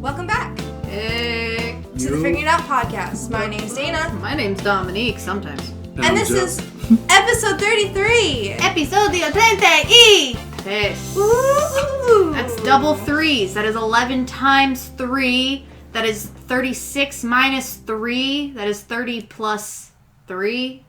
Welcome back Hey. to the Figuring It Out podcast. My name's Dana. My name's Dominique, sometimes. And this is episode 33. Episodio 30. Yes. Woo! That's double threes. That is 11 times 3. That is 36 minus 3. That is 30 plus 3.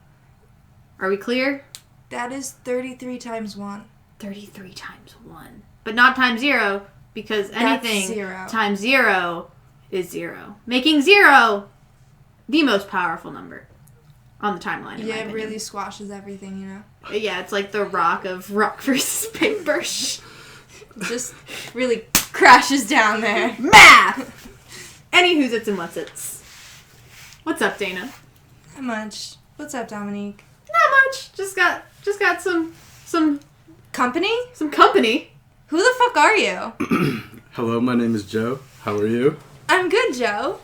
Are we clear? That is 33 times 1. 33 times 1. But not times 0, because anything zero. times 0 is 0. Making 0 the most powerful number on the timeline. Yeah, it really squashes everything, you know? Yeah, it's like the rock of rock versus paper. Just really crashes down there. Math! Any who's its and what's its. What's up, Dana? Not much. What's up, Dominique? Not much. Just got some Company? Some company. Who the fuck are you? Hello, my name is Joe. How are you? I'm good, Joe.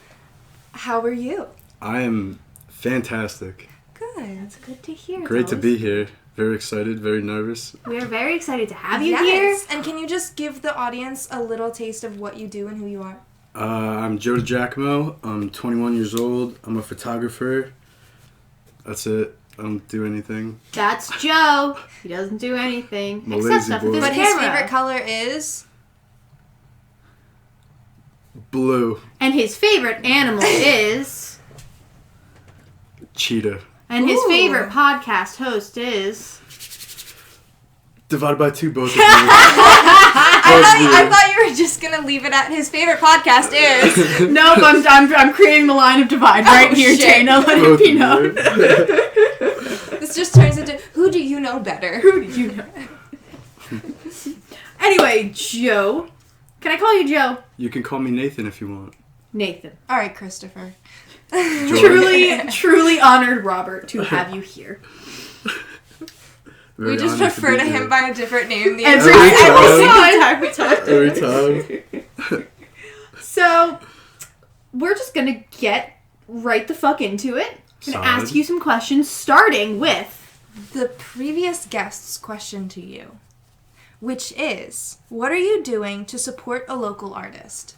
How are you? I am fantastic. Good. That's good to hear. Great to be here. Very excited, very nervous. We are very excited to have you here. Yes. And can you just give the audience a little taste of what you do and who you are? I'm Joe Digiacomo. I'm 21 years old. I'm a photographer. That's it. I don't do anything. That's Joe. He doesn't do anything I'm a except lazy stuff boy. with his But camera. his favorite color is... Blue. And his favorite animal is... Cheetah. And his Ooh. favorite podcast host is... Divided by 2, both of you. I thought you were just gonna leave it at his favorite podcast is... Nope, I'm creating the line of divide right here, shit. Dana. Let it Both be of known. you. This just turns into, who do you know better? Who did you know? Anyway, Joe. Can I call you Joe? You can call me Nathan if you want. Nathan. Alright, Christopher. Truly honored, Robert, to have you here. Very We just honored to refer be to here. him by a different name the Every entire time we talk. Every time. So, we're just gonna get right the fuck into it. I'm gonna Solid. ask you some questions, starting with... The previous guest's question to you, which is, what are you doing to support a local artist?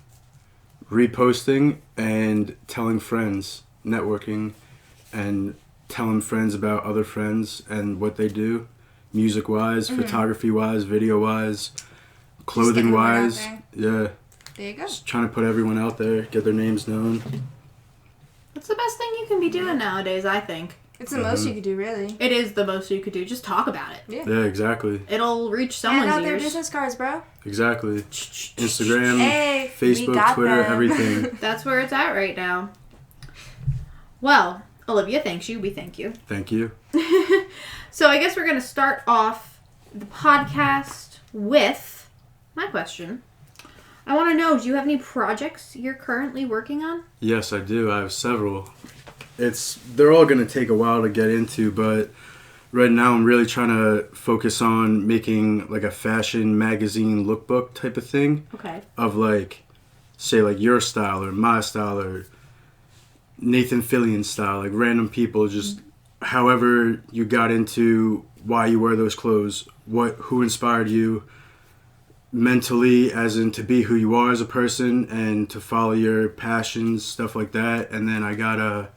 Reposting and telling friends, networking, and telling friends about other friends and what they do, music-wise, photography-wise, video-wise, clothing-wise. Just Yeah, There you go. just trying to put everyone out there, get their names known. That's the best thing you can be doing nowadays, I think. It's the most you could do, really. It is the most you could do. Just talk about it. Yeah, exactly, It'll reach Hand someone's out their ears. business cards, bro. exactly. Instagram, Hey, we Facebook, got Twitter, them. everything. That's where it's at right now. Well, Olivia thanks you. We thank you. Thank you. So I guess we're going to start off the podcast with my question. I want to know, do you have any projects you're currently working on? Yes, I do. I have several. They're all going to take a while to get into, but right now I'm really trying to focus on making like a fashion magazine lookbook type of thing Okay. of like, say like your style or my style or Nathan Fillion's style, like random people, just however you got into why you wear those clothes, who inspired you mentally, as in to be who you are as a person and to follow your passions, stuff like that. And then I got a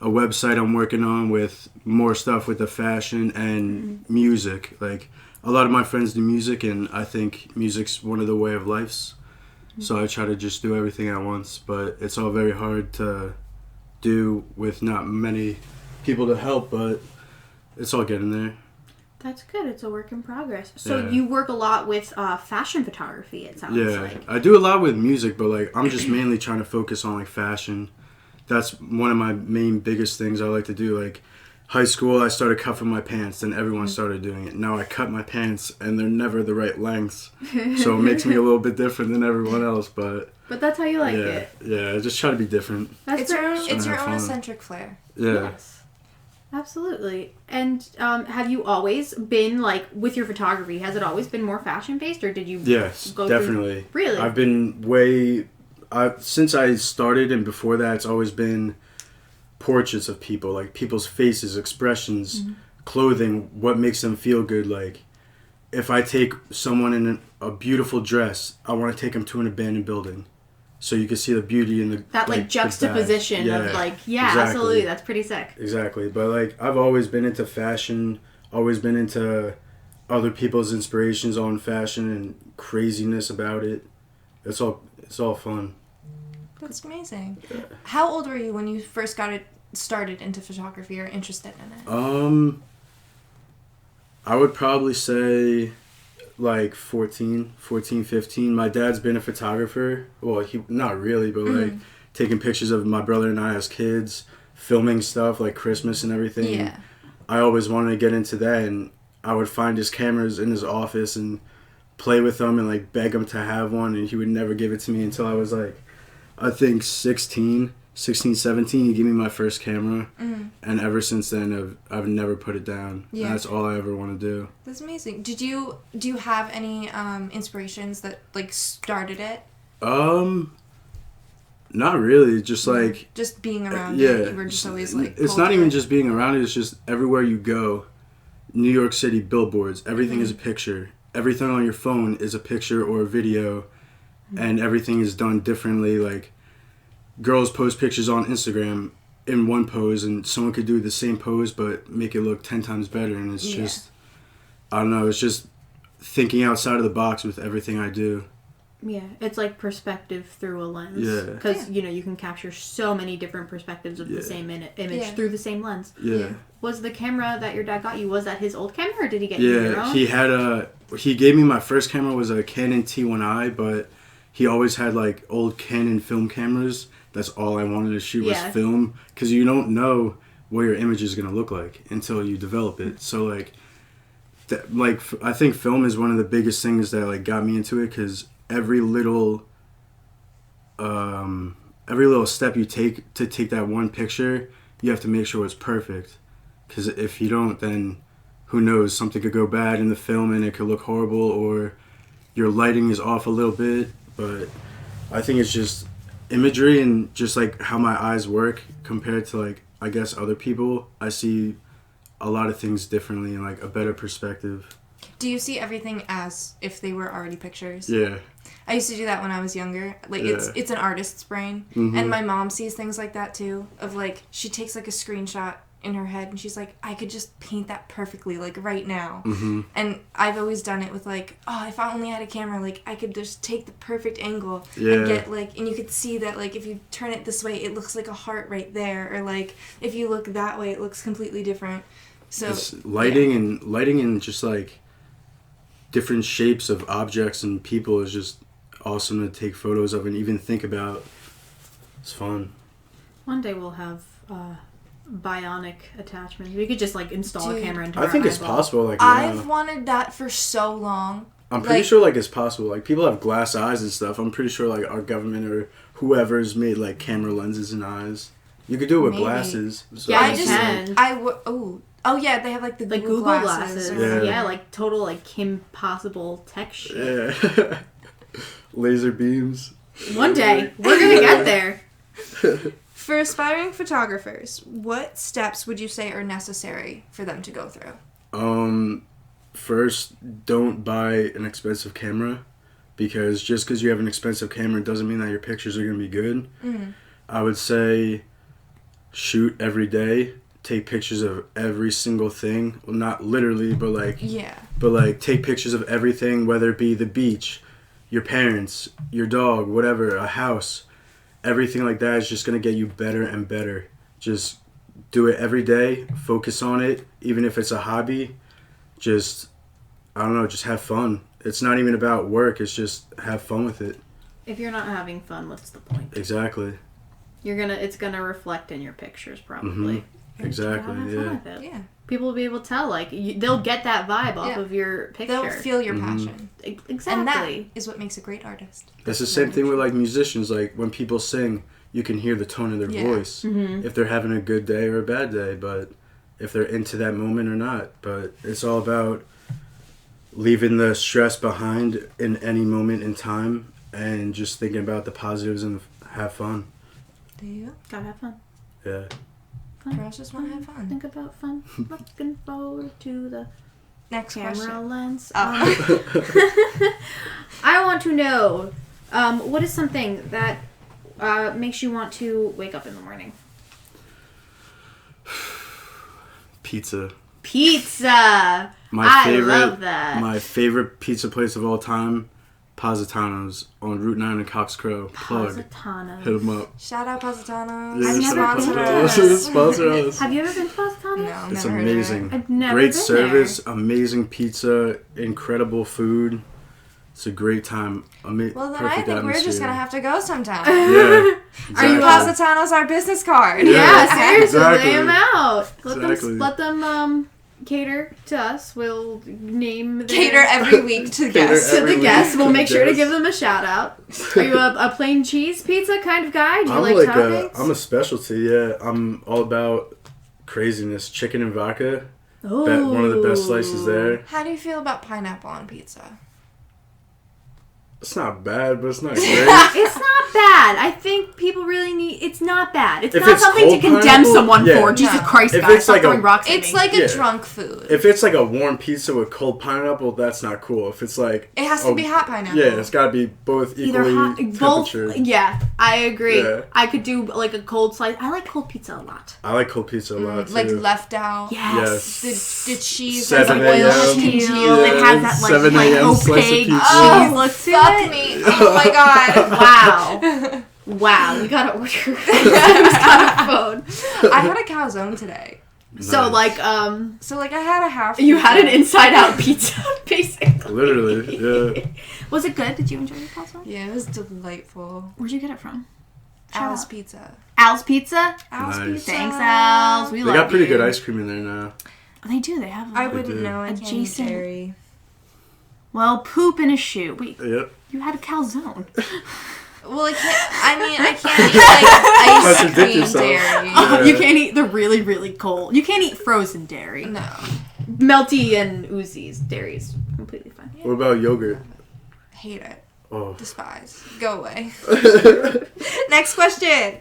website I'm working on with more stuff with the fashion and music. Like a lot of my friends do music, and I think music's one of the way of lives. So I try to just do everything at once, but it's all very hard to do with not many people to help, but it's all getting there. That's good. It's a work in progress. So Yeah. you work a lot with fashion photography, it sounds Yeah, like. I do a lot with music, but like I'm just mainly trying to focus on like fashion. That's one of my main biggest things I like to do. Like high school, I started cuffing my pants, and everyone started doing it. Now I cut my pants, and they're never the right lengths, so it makes me a little bit different than everyone else. But But that's how you like yeah, it. yeah, I just try to be different. That's It's your own, Trying it's to your have own fun. eccentric flair. Yeah. Yes. Absolutely. And have you always been, like, with your photography, has it always been more fashion-based, or did you Yes, go definitely. through... Really? I've been since I started, and before that, it's always been portraits of people, like people's faces, expressions, clothing, what makes them feel good. Like, if I take someone in a beautiful dress, I want to take them to an abandoned building. so you can see the beauty in the that like juxtaposition of like exactly. Absolutely, that's pretty sick. Exactly, but like I've always been into fashion, always been into other people's inspirations on fashion and craziness about it. It's all fun. That's amazing. Yeah. How old were you when you first started into photography or interested in it? I would probably say like 14, 15. My dad's been a photographer. Well, he not really, but like taking pictures of my brother and I as kids, filming stuff like Christmas and everything. Yeah. I always wanted to get into that, and I would find his cameras in his office and play with them and like beg him to have one, and he would never give it to me until I was like, I think 16, 17. He gave me my first camera, and ever since then I've never put it down. Yeah. And that's all I ever want to do. That's amazing. Do you have any inspirations that like started it? Not really. Just like just being around it. You were just always like. It's not even just being around it. It's just everywhere you go. New York City billboards. Everything is a picture. Everything on your phone is a picture or a video, and everything is done differently. Like, girls post pictures on Instagram in one pose, and someone could do the same pose but make it look 10 times better. And it's just, I don't know, it's just thinking outside of the box with everything I do. Yeah, it's like perspective through a lens. Yeah. Because, you can capture so many different perspectives of the same image through the same lens. Yeah. Was the camera that your dad got you, was that his old camera, or did he get you your own? He gave me my first camera was a Canon T1i, but he always had like old Canon film cameras. That's all I wanted to shoot was film, because you don't know what your image is going to look like until you develop it. So like I think film is one of the biggest things that like got me into it, because every little step you take to take that one picture, you have to make sure it's perfect, because if you don't, then who knows, something could go bad in the film and it could look horrible, or your lighting is off a little bit. But I think it's just imagery and just like how my eyes work compared to like I guess other people. I see a lot of things differently and like a better perspective. Do you see everything as if they were already pictures? Yeah. I used to do that when I was younger. Like it's an artist's brain, and my mom sees things like that too. Of like she takes like a screenshot in her head and she's like, I could just paint that perfectly like right now. And I've always done it with like, oh, if I only had a camera, like I could just take the perfect angle and get like, and you could see that like if you turn it this way, it looks like a heart right there, or like if you look that way, it looks completely different. So it's lighting and just like different shapes of objects and people is just awesome to take photos of and even think about. It's fun. One day we'll have bionic attachments. We could just like install a camera into our I think it's eyeball. possible. Like I've wanted that for so long. I'm pretty sure like it's possible. Like people have glass eyes and stuff. I'm pretty sure like our government or whoever's made like camera lenses and eyes. You could do it with glasses. So. Yeah, Oh yeah, they have like the Google glasses. Yeah, like total like Kim Possible tech shit. Yeah. Laser beams. One day we're gonna get there. For aspiring photographers, what steps would you say are necessary for them to go through? First, don't buy an expensive camera, because just because you have an expensive camera doesn't mean that your pictures are gonna be good. I would say shoot every day. Take pictures of every single thing. Well, not literally, but like but like take pictures of everything, whether it be the beach, your parents, your dog, whatever, a house. Everything like that is just gonna get you better and better. Just do it every day. Focus on it, even if it's a hobby. Just just have fun. It's not even about work. It's just have fun with it. If you're not having fun, what's the point? Exactly. It's gonna reflect in your pictures probably. Exactly. Yeah. People will be able to tell. Like they'll get that vibe off of your picture. They'll feel your passion. Exactly. And that is what makes a great artist. It's the same thing with like musicians. Like when people sing, you can hear the tone of their voice. If they're having a good day or a bad day, but if they're into that moment or not. But it's all about leaving the stress behind in any moment in time and just thinking about the positives and have fun. There you go. Gotta have fun. Yeah. Girls just want to have fun. Think about fun. Looking forward to the next camera question. lens. I want to know, what is something that makes you want to wake up in the morning? Pizza. Pizza! I love that. My favorite pizza place of all time, Positano's on Route 9 in Cox Crow. Plug. Positano's. Hit them up. Shout out Positano's. Yeah, I've never Sponsor been us. there. Sponsor us. Have you ever been to Positano's? No, It's never heard of amazing. it. I've never Great been service, amazing pizza, incredible food. It's a great time. Well, then I perfect think we're just atmosphere. going to have to go sometime. Yeah. Are you exactly. Positano's our business card? Yeah, seriously, exactly. lay them out. Exactly. Let them cater to us. We'll name their... Cater every week to guests. to the guests. We'll make sure to guests. give them a shout out. Are you a plain cheese pizza kind of guy? Do you like toppings? I'm a specialty, yeah. I'm all about craziness. Chicken and vodka. Oh. One of the best slices there. How do you feel about pineapple on pizza? It's not bad, but it's not great. It's not bad. I think people really need... It's not bad. It's If not it's something to cold condemn pineapple, someone yeah. for. Jesus No. Christ, If guys. it's Stop like throwing a- rocks at It's me. like a Yeah. drunk food. If it's like a warm pizza with cold pineapple, that's not cool. If it's like... It has to be hot pineapple. Yeah, it's got to be both Either equally hot... Both... temperature. Yeah, I agree. Yeah. I could do like a cold slice. I like cold pizza a lot. I like cold pizza a lot, too. Like left out. Yes. The cheese 7 has oil a.m. congealed. Congealed. It has that like 7 a.m. slice of opaque pizza. cheese look to Fuck it. me. Oh my god. Wow. Wow, we gotta order. Who's got a phone? I had a calzone today. So Nice. So I had a half. you had an pizza. inside out pizza, basically. Literally, yeah. Was it good? Did you enjoy your calzone? Yeah, it was delightful. Where'd you get it from? Al's Pizza. Al's Pizza? Al's Nice. Pizza. Thanks, Al's. We They love got pretty you. good ice cream in there now. Oh, they do. They have. I Like, wouldn't do. know. I can't eat Adjacent. dairy. well, poop in a shoe. Wait, Yep. you had a calzone. Well, I can't eat like ice Contradict cream yourself. dairy. Yeah. You can't eat the really, really cold. You can't eat frozen dairy. No. Melty and Uzzi's dairy is completely fine. What about yogurt? Hate it. Oh. Despise. Go away. Next question.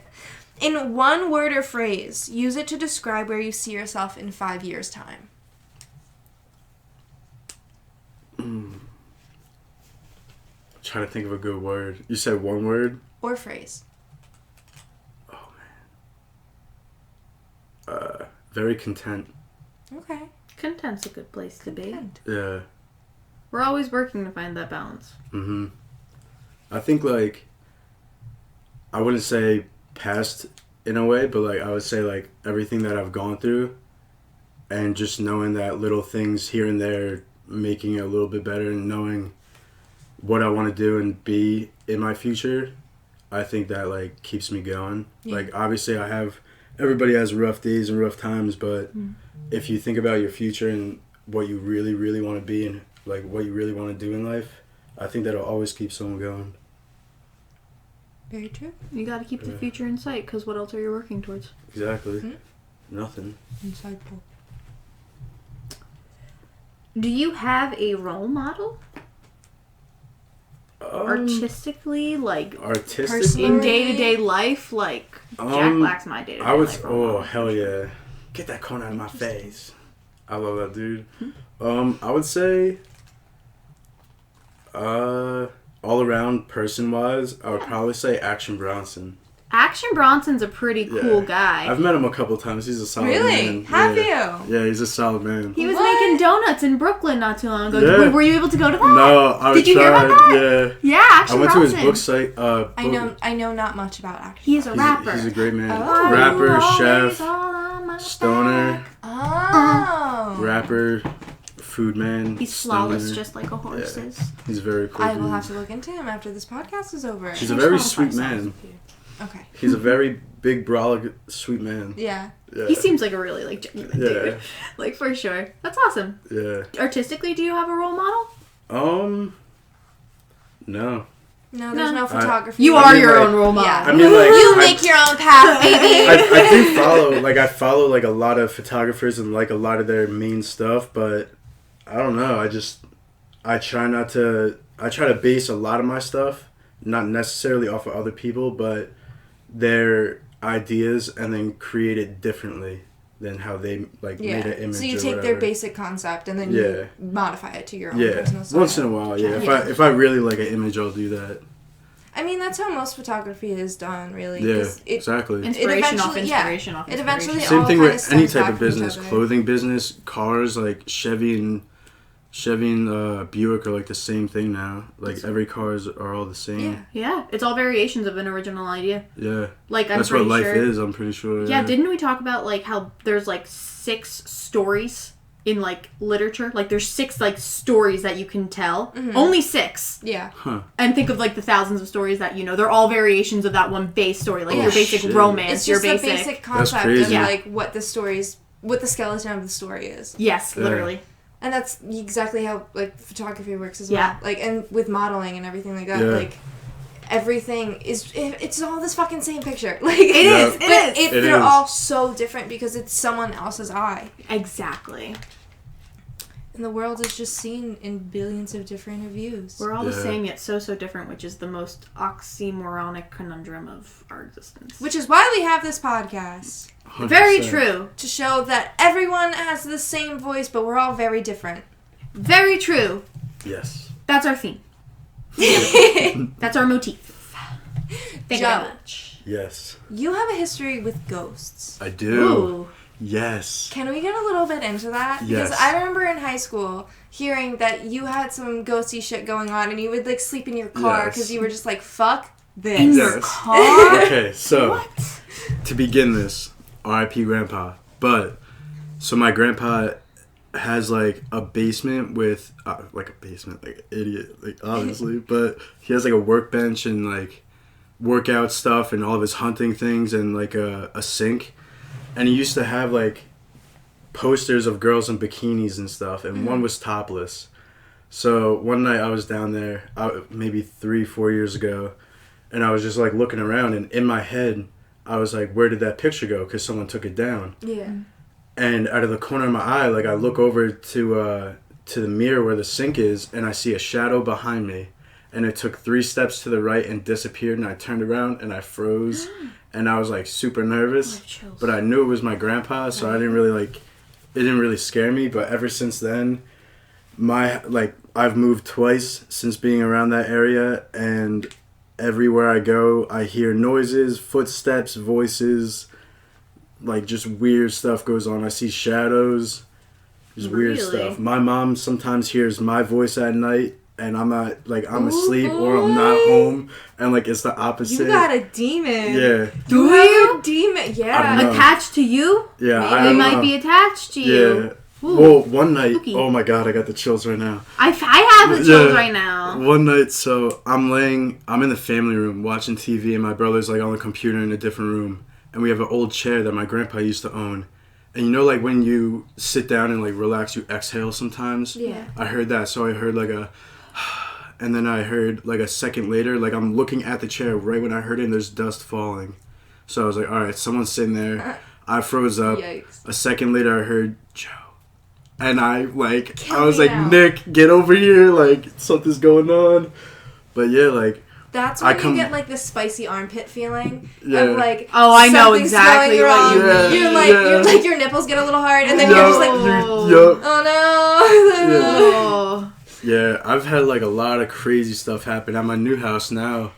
In one word or phrase, use it to describe where you see yourself in 5 years' time. Trying to think of a good word. You said one word? Or phrase. Oh, man. Very content. Okay. Content's a good place to be. Content. Yeah. We're always working to find that balance. Mm-hmm. I think, like, I wouldn't say past in a way, but, like, I would say, like, everything that I've gone through and just knowing that little things here and there making it a little bit better and knowing what I want to do and be in my future, I think that, like, keeps me going. Yeah. Like, obviously everybody has rough days and rough times, but if you think about your future and what you really, really want to be and, like, what you really want to do in life, I think that'll always keep someone going. Very true. You gotta keep the future in sight, because what else are you working towards? Exactly. Hmm? Nothing. Insightful. Do you have a role model? Artistically, like Artistically? in day-to-day life, like Jack Black's my day-to-day I would. life role model. Oh hell yeah! Get that cone out of my face. I love that dude. I would say, all around person wise, I would probably say Action Bronson. Action Bronson's a pretty cool guy. I've met him a couple times. He's a solid Really? man. Have Yeah. you? Yeah, he's a solid man. He was What? making donuts in Brooklyn not too long ago. Yeah. Were you able to go to that? No, I Did you hear about tried. that? Yeah. Yeah, Action I went to his Bronson. book site. I know not much about acting. He is a rapper. He's a great man. Oh. Rapper, Always chef, all on my stoner, back. Oh. rapper, food man. He's flawless, stoner. just like a horse Yeah. is. He's very cool. I will dude. have to look into him after this podcast is over. He's a Here's very all the sweet 5 songs man. with you. Okay. He's a very big, brolic, sweet man. Yeah. Yeah. He seems like a really like genuine Yeah. dude. Like for sure. That's awesome. Yeah. Artistically, do you have a role model? No. No, there's no No. photography. You I are mean, your like- own role model. Yeah. I mean, like, You make your own path, baby. I do follow like a lot of photographers and like a lot of their main stuff, but I don't know. I try to base a lot of my stuff not necessarily off of other people, but their ideas and then create it differently than how they like made an image. So you or take their whatever. basic concept and then Yeah. you modify it to your own Yeah, personal style. once in a while. Yeah, Yeah. if I really like an image, I'll do that. I mean, that's how most photography is done, really. Yeah, exactly. Inspiration off inspiration off inspiration. It eventually Same all thing kind with any stems type back of from each business, other. clothing business, cars, like Chevy and Buick are like the same thing now. Like every cars are all the same. Yeah, it's all variations of an original idea. Yeah. Like that's what life is, I'm pretty sure. Yeah, didn't we talk about like how there's like 6 stories in like literature? Like there's 6 like stories that you can tell. Only 6. Yeah. Huh. And think of like the thousands of stories that they're all variations of that one base story. Like your basic romance, it's just your the basic concept of like what the skeleton of the story is. Yes, literally. And that's exactly how like photography works as well. Yeah. Like, and with modeling and everything like that, like everything is it's all this fucking same picture. Like it is. They're all so different because it's someone else's eye. Exactly. And the world is just seen in billions of different views. We're all the same yet so different, which is the most oxymoronic conundrum of our existence. Which is why we have this podcast. 100%. Very true. To show that everyone has the same voice, but we're all very different. Very true. Yes. That's our theme. That's our motif. Thank you very much. Yes. You have a history with ghosts. I do. Ooh. Yes. Can we get a little bit into that? Yes. Because I remember in high school hearing that you had some ghosty shit going on and you would like sleep in your car because you were just like, fuck this. In your car? Okay, so what? To begin this, R.I.P. Grandpa. But, so my grandpa has like a basement with, like idiot, like obviously, but he has like a workbench and like workout stuff and all of his hunting things and like a sink. And he used to have like posters of girls in bikinis and stuff, and one was topless. So one night I was down there, maybe 3-4 years ago, and I was just like looking around, and in my head I was like, where did that picture go? Because someone took it down. Yeah. And out of the corner of my eye, like I look over to the mirror where the sink is, and I see a shadow behind me. And it took 3 steps to the right and disappeared, and I turned around and I froze. And I was like super nervous, but I knew it was my grandpa, so I didn't really like, it didn't really scare me. But ever since then, I've moved twice since being around that area, and everywhere I go, I hear noises, footsteps, voices, like just weird stuff goes on. I see shadows, just weird stuff. My mom sometimes hears my voice at night. And I'm not, like, I'm asleep or I'm not home. And, like, it's the opposite. You got a demon. Yeah. You have a demon. Yeah. Attached to you? Yeah. They might be attached to you. Yeah. Well, one night, oh my god, I got the chills right now. I have the chills right now. One night, so I'm in the family room watching TV, and my brother's, like, on the computer in a different room. And we have an old chair that my grandpa used to own. And you know, like, when you sit down and, like, relax, you exhale sometimes? Yeah. I heard that, so I heard, like, and then I heard, like, a second later, like, I'm looking at the chair right when I heard it, and there's dust falling. So I was like, all right, someone's sitting there. I froze up. Yikes. A second later, I heard, Joe. And I was like, Nick, get over here. Like, something's going on. But, yeah, like. That's when you get, like, the spicy armpit feeling. Yeah. Of, like, oh, I know exactly what you mean. You're like, your nipples get a little hard, and then you're just like, oh, no. Yeah, I've had, like, a lot of crazy stuff happen. At my new house now,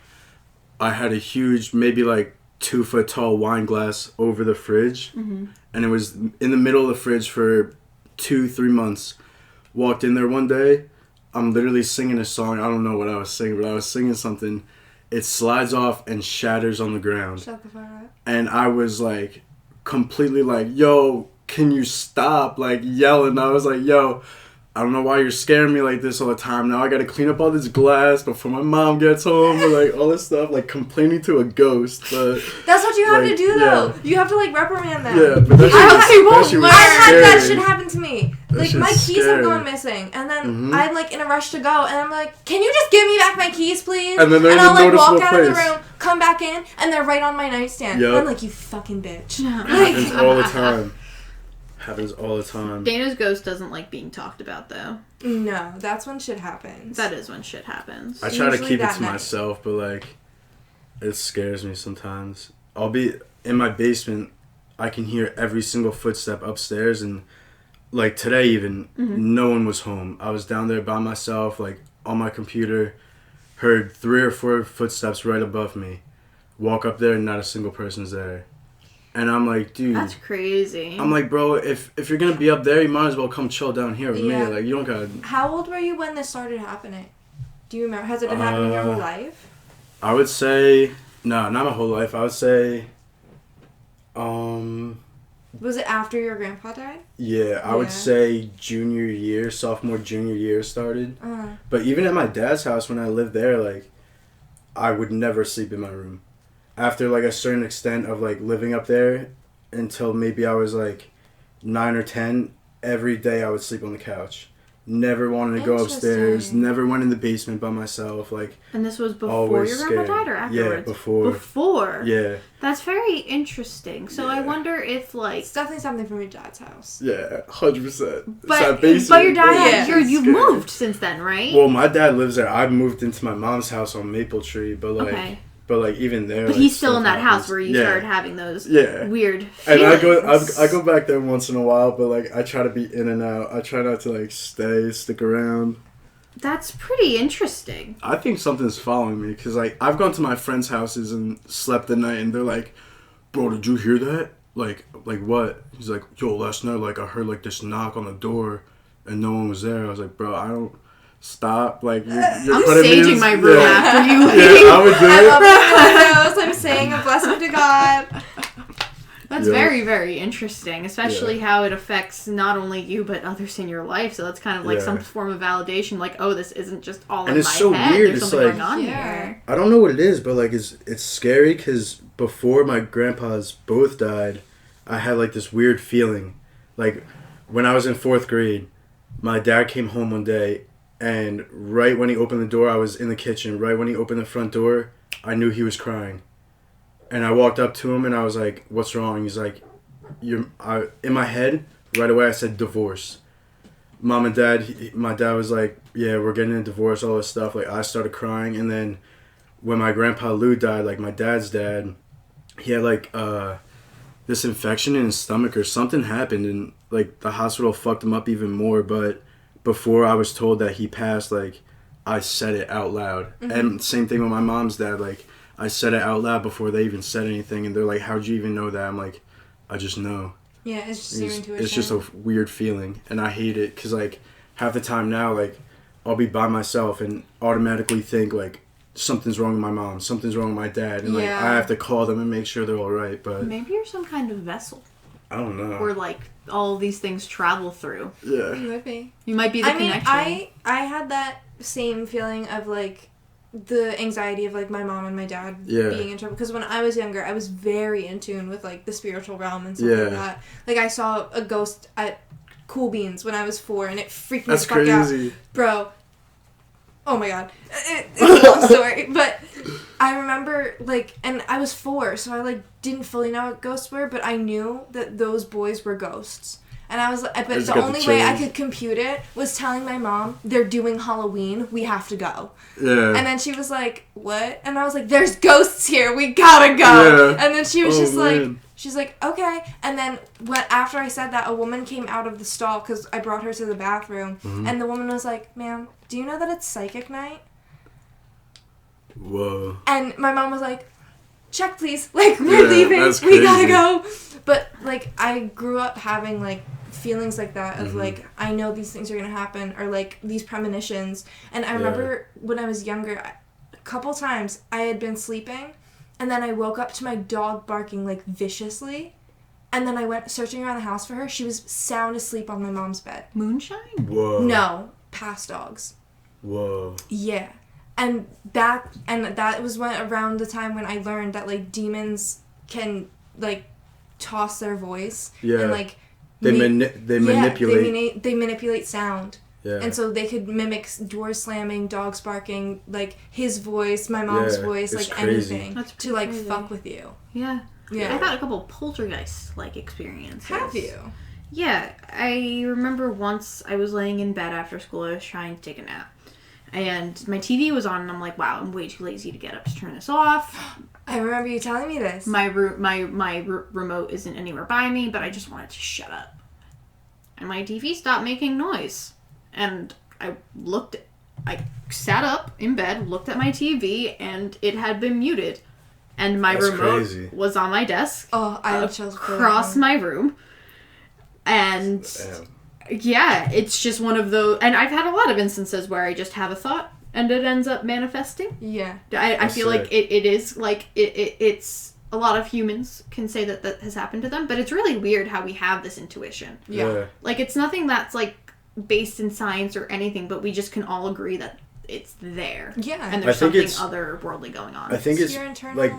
I had a huge, maybe, like, 2-foot tall wine glass over the fridge. Mm-hmm. And it was in the middle of the fridge for 2-3 months. Walked in there one day. I'm literally singing a song. I don't know what I was singing, but I was singing something. It slides off and shatters on the ground. Shut the fuck up. And I was, like, completely like, yo, can you stop? Like, yelling. I was like, yo, I don't know why you're scaring me like this all the time. Now I gotta clean up all this glass before my mom gets home, or like all this stuff, like complaining to a ghost. But that's what you have to do, though. You have to like reprimand them. Yeah, but that I've had that shit happen to me. Like my keys have gone missing, and then I'm like in a rush to go, and I'm like, "Can you just give me back my keys, please?" And then I'll like walk out of the room, come back in, and they're right on my nightstand. Yep. I'm like, "You fucking bitch!" Happens all the time. Happens all the time. Dana's ghost doesn't like being talked about, though. No, that's when shit happens. That is when shit happens. I try to keep it to myself, but like, it scares me sometimes. I'll be in my basement. I can hear every single footstep upstairs, and like today even, no one was home. I was down there by myself, like on my computer, heard 3 or 4 footsteps right above me. Walk up there and not a single person's there. And I'm like, dude. That's crazy. I'm like, bro, if you're going to be up there, you might as well come chill down here with me. Like, you don't got to... How old were you when this started happening? Do you remember? Has it been happening your whole life? I would say... No, not my whole life. I would say... Was it after your grandpa died? Yeah, I would say sophomore, junior year started. But even at my dad's house when I lived there, like, I would never sleep in my room. After, like, a certain extent of, like, living up there until maybe I was, like, 9 or 10, every day I would sleep on the couch. Never wanted to go upstairs. Never went in the basement by myself. Like, and this was before your grandpa died or afterwards? Yeah, before. Before? Yeah. That's very interesting. So I wonder if, like... It's definitely something from your dad's house. Yeah, 100%. But your dad, you've moved since then, right? Well, my dad lives there. I moved into my mom's house on Maple Tree, but, like... Okay. But, like, even there... But like, he's still in that house where you started having those weird feelings. And I go back there once in a while, but, like, I try to be in and out. I try not to, like, stick around. That's pretty interesting. I think something's following me, because, like, I've gone to my friends' houses and slept the night, and they're like, bro, did you hear that? Like what? He's like, yo, last night, like, I heard, like, this knock on the door, and no one was there. I was like, bro, I don't... Stop! Like you're I'm saging my room after you leave. Yeah, I would do I it. I'm saying a blessing to God. That's very, very interesting, especially how it affects not only you but others in your life. So that's kind of like some form of validation, like, oh, this isn't just all in my so head. Weird. There's something going on here. I don't know what it is, but like it's scary because before my grandpas both died, I had like this weird feeling. Like when I was in 4th grade, my dad came home one day. And right when he opened the door, I was in the kitchen. Right when he opened the front door, I knew he was crying. And I walked up to him and I was like, what's wrong? He's like, in my head, right away I said divorce. Mom and dad, my dad was like, yeah, we're getting a divorce, all this stuff. Like, I started crying. And then when my grandpa Lou died, like my dad's dad, he had like this infection in his stomach or something happened. And like the hospital fucked him up even more. But before I was told that he passed, like, I said it out loud. Mm-hmm. And same thing with my mom's dad. Like, I said it out loud before they even said anything. And they're like, how'd you even know that? I'm like, I just know. Yeah, it's just your intuition. It's just a weird feeling. And I hate it because, like, half the time now, like, I'll be by myself and automatically think, like, something's wrong with my mom. Something's wrong with my dad. And, like, I have to call them and make sure they're all right. But maybe you're some kind of vessel. I don't know. Where, like, all of these things travel through. Yeah. You might be. You might be the connection. I had that same feeling of, like, the anxiety of, like, my mom and my dad being in trouble. Because when I was younger, I was very in tune with, like, the spiritual realm and stuff like that. Like, I saw a ghost at Cool Beans when I was 4, and it freaked me the fuck out. Bro. Oh, my God. It's a long story. But I remember, like, and I was 4, so I, like, didn't fully know what ghosts were, but I knew that those boys were ghosts. And I was like, but the only way I could compute it was telling my mom, they're doing Halloween, we have to go. Yeah. And then she was like, what? And I was like, there's ghosts here, we gotta go. Yeah. And then she was she's like, okay. And then after I said that, a woman came out of the stall, because I brought her to the bathroom, and the woman was like, ma'am, do you know that it's psychic night? Whoa. And my mom was like, check please, like, we're leaving, we gotta go. But, like, I grew up having, like, feelings like that of like, I know these things are gonna happen, or like these premonitions. And I remember when I was younger, a couple times I had been sleeping and then I woke up to my dog barking like viciously, and then I went searching around the house for her. She was sound asleep on my mom's bed. Moonshine? Whoa. No, past dogs. Whoa. Yeah. And that was around the time when I learned that, like, demons can, like, toss their voice and, like, They manipulate. They manipulate sound. Yeah. And so they could mimic doors slamming, dogs barking, like his voice, my mom's voice, like crazy. Anything to like fuck with you. Yeah. Yeah. I've had a couple poltergeist like experiences. Have you? Yeah. I remember once I was laying in bed after school. I was trying to take a nap. And my TV was on, and I'm like, wow, I'm way too lazy to get up to turn this off. I remember you telling me this. My remote isn't anywhere by me, but I just wanted to shut up. And my TV stopped making noise. And I looked I sat up in bed, looked at my TV, and it had been muted. And my remote was on my desk. Oh, I have chills across my room. And yeah, it's just one of those. And I've had a lot of instances where I just have a thought and it ends up manifesting. Yeah. I feel like it is like it's a lot of humans can say that has happened to them, but it's really weird how we have this intuition. Yeah. Like it's nothing that's like based in science or anything, but we just can all agree that it's there. Yeah. And there's something otherworldly going on. I think it's internal... like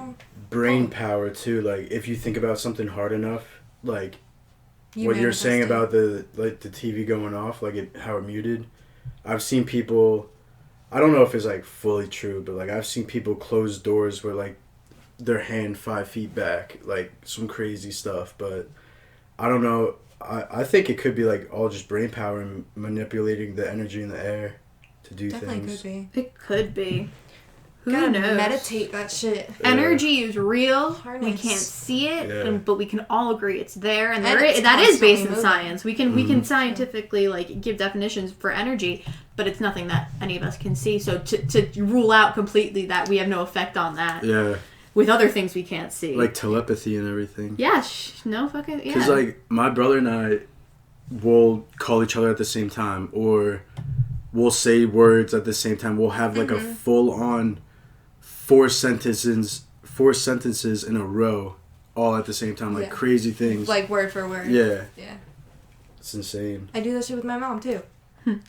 brain power too. Like if you think about something hard enough, like what you're saying about the TV going off, like how it muted. I've seen people, I don't know if it's like fully true, but like I've seen people close doors with like their hand 5 feet back, like some crazy stuff. But I don't know. I think it could be like all just brain power and manipulating the energy in the air to do things. Definitely could be. It could be. Who knows? Meditate that shit. Energy is real. Harness. We can't see it, but we can all agree it's there, and it's that is based in moving. science. We can scientifically like give definitions for energy, but it's nothing that any of us can see. So to rule out completely that we have no effect on that. Yeah. With other things we can't see. Like telepathy and everything. Yeah, no fucking... Yeah. Because, like, my brother and I will call each other at the same time. Or we'll say words at the same time. We'll have, like, a full-on four sentences in a row all at the same time. Like, crazy things. Like, word for word. Yeah. Yeah. It's insane. I do that shit with my mom, too.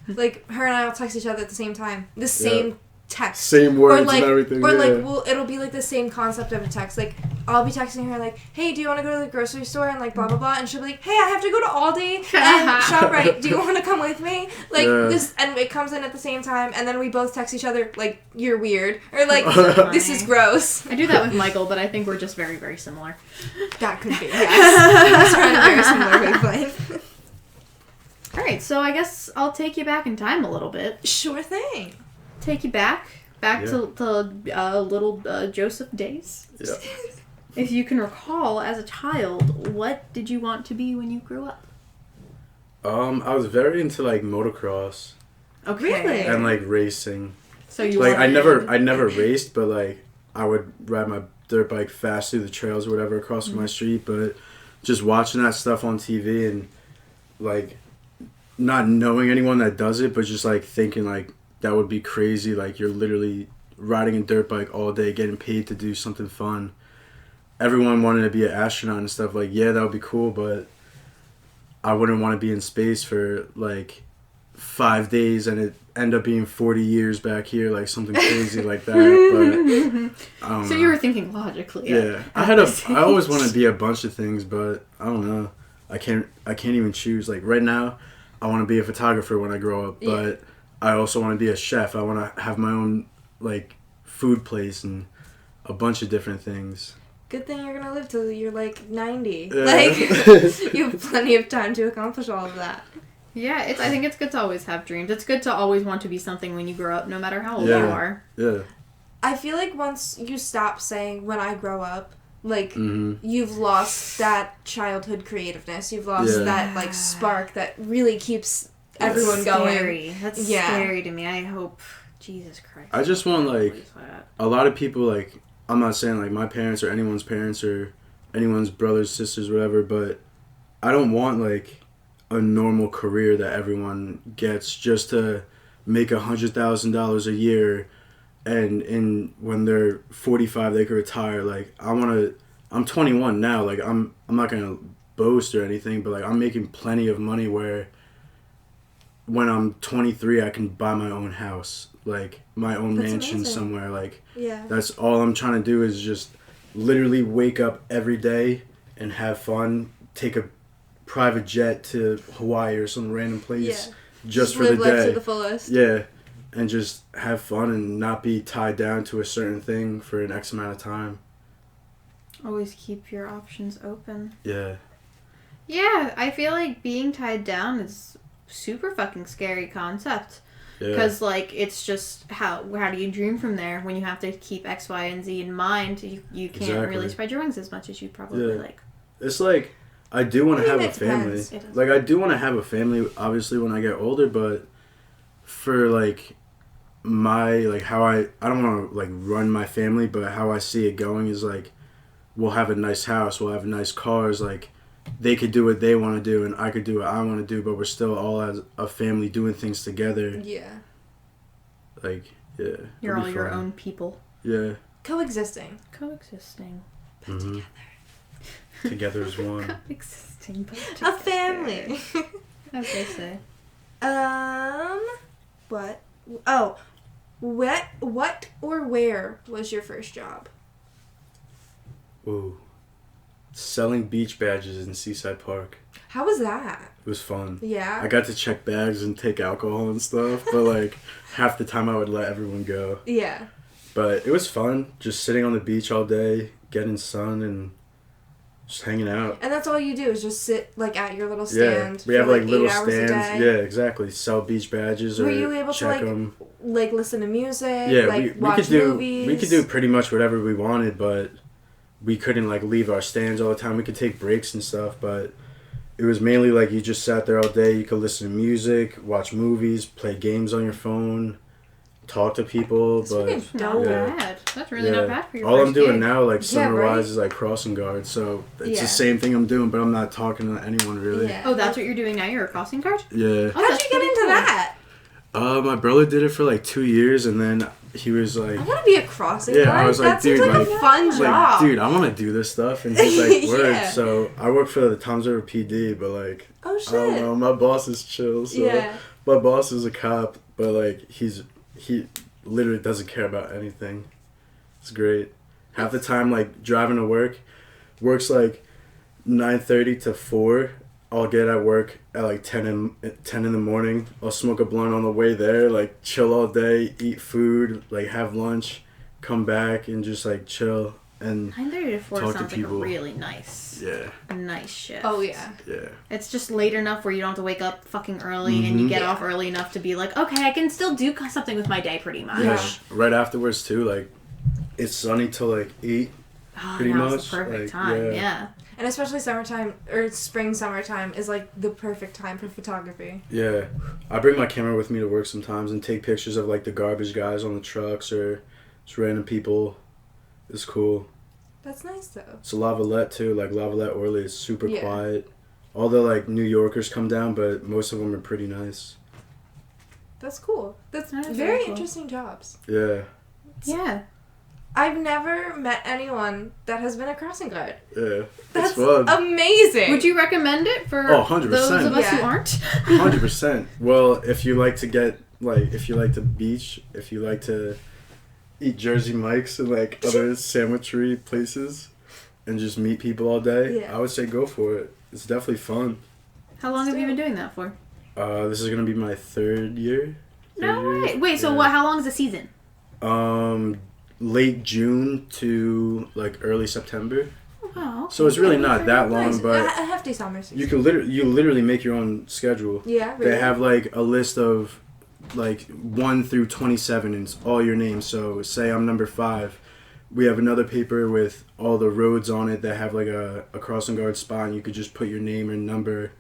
Like, her and I will text each other at the same time. The same text. Same words and everything. Or like, it'll be like the same concept of a text. Like, I'll be texting her like, hey, do you want to go to the grocery store and like blah blah blah, and she'll be like, hey, I have to go to Aldi and ShopRite. Do you want to come with me? Like this, and it comes in at the same time, and then we both text each other like, you're weird, or like, this is gross. I do that with Michael, but I think we're just very, very similar. That could be. Yes, we're on a very similar wavelength. All right, so I guess I'll take you back in time a little bit. Sure thing. Take you back to little Joseph days. Yeah. If you can recall, as a child, what did you want to be when you grew up? I was very into like motocross. Okay. Really? And like racing. So you like I never raced, but like I would ride my dirt bike fast through the trails or whatever across my street. But just watching that stuff on TV and like not knowing anyone that does it, but just like thinking like that would be crazy. Like you're literally riding a dirt bike all day, getting paid to do something fun. Everyone wanted to be an astronaut and stuff. Like, yeah, that would be cool, but I wouldn't want to be in space for like 5 days and it end up being 40 years back here, like something crazy like that. But so you were thinking logically. Yeah, I always want to be a bunch of things, but I don't know. I can't even choose. Like right now, I want to be a photographer when I grow up, but I also want to be a chef. I want to have my own like food place and a bunch of different things. Good thing you're gonna live till you're like 90. Yeah. Like you have plenty of time to accomplish all of that. Yeah, I think it's good to always have dreams. It's good to always want to be something when you grow up, no matter how old you are. Yeah. I feel like once you stop saying "when I grow up," like you've lost that childhood creativeness. You've lost that like spark that really keeps everyone going. That's scary to me. I hope. Jesus Christ. I just want like a lot of people like. I'm not saying like my parents or anyone's parents or anyone's brothers, sisters, whatever, but I don't want like a normal career that everyone gets just to make $100,000 a year and when they're 45 they could retire. Like I'm 21 now, like I'm not gonna boast or anything, but like I'm making plenty of money where when I'm 23 I can buy my own house, like my own mansion somewhere. Like that's all I'm trying to do is just literally wake up every day and have fun, take a private jet to Hawaii or some random place just for the day. Live life to the fullest. Yeah, and just have fun and not be tied down to a certain thing for an X amount of time. Always keep your options open. Yeah. Yeah, I feel like being tied down is super fucking scary concept. Because, like, it's just how do you dream from there when you have to keep X, Y, and Z in mind? You can't really spread your wings as much as you'd probably like. It's like, I do want to have a family. Like, I do want to have a family, obviously, when I get older, but for, like, like how I don't want to like run my family, but how I see it going is like we'll have a nice house, we'll have nice cars, like they could do what they want to do and I could do what I want to do, but we're still all as a family doing things together. Yeah. Like, yeah. You're all your own people. Yeah. Coexisting. But together. Together as one. Coexisting, but together. A family. As they say. What? Oh. What or where was your first job? Ooh. Selling beach badges in Seaside Park. How was that? It was fun. Yeah. I got to check bags and take alcohol and stuff, but like half the time I would let everyone go. Yeah. But it was fun, just sitting on the beach all day, getting sun and just hanging out. And that's all you do is just sit like at your little stand. Yeah, we have like little 8 hours stands. a day. Yeah, exactly. Sell beach badges or Were you able check to them. like listen to music? Yeah, like we watch could do movies? we could do pretty much whatever we wanted, but we couldn't like leave our stands all the time. We could take breaks and stuff, but it was mainly like you just sat there all day. You could listen to music, watch movies, play games on your phone, talk to people. That's but Not yeah. bad. That's really not bad for your all first I'm doing gig. now, like summer-wise, right? is like crossing guard. So it's Yeah. the same thing I'm doing, but I'm not talking to anyone really. Yeah. Oh, that's what you're doing now? You're a crossing guard? Yeah. Oh, How'd that's you get pretty into cool. that? My brother did it for like 2 years, and then he was like, I want to be a crossing Yeah, guard. I was like, that seems dude, like a like- fun like, job. dude, I want to do this stuff. And he's like, word. Yeah. So I work for the Tom's River PD, but like, Oh I don't shit. know, my boss is chill. So Yeah. my boss is a cop, but like, he literally doesn't care about anything. It's great. Half the time, like, driving to work's like 9:30 to 4. I'll get at work at like 10 in the morning. I'll smoke a blunt on the way there, like chill all day, eat food, like have lunch, come back and just like chill and 9:30 to 4 talk to sounds like people. really nice. yeah, A nice shift. Oh yeah. yeah. It's just late enough where you don't have to wake up fucking early and you get off early enough to be like, okay, I can still do something with my day pretty much. Yeah. Right afterwards too, like it's sunny till like 8. Oh, Pretty now's much, the perfect like, time. yeah. Yeah. And especially summertime or summertime is like the perfect time for photography. Yeah, I bring my camera with me to work sometimes and take pictures of like the garbage guys on the trucks or just random people. It's cool. That's nice though. It's a Lavalette too, like Lavalette Orly is super Yeah. quiet. All the like New Yorkers come down, but most of them are pretty nice. That's cool. That's That is very very cool. interesting jobs. Yeah, Yeah. I've never met anyone that has been a crossing guard. yeah, That's it's fun. amazing. Would you recommend it for Oh, 100%. those of us who Yeah. aren't? 100%. Well, if you like to get like, if you like to beach, if you like to eat Jersey Mike's and like other sandwichery places, and just meet people all day, Yeah. I would say go for it. It's definitely fun. How long have you been doing that for? This is gonna be my third year. No Third way. year? Wait, so Yeah. what? How long is the season? Late June to like early September. Oh. So it's really not that long, Nice. but a hefty summer season. you can literally make your own schedule. Yeah, really. They have like a list of like 1 through 27 and it's all your names. So say I'm number 5. We have another paper with all the roads on it that have like a crossing guard spot and you could just put your name and number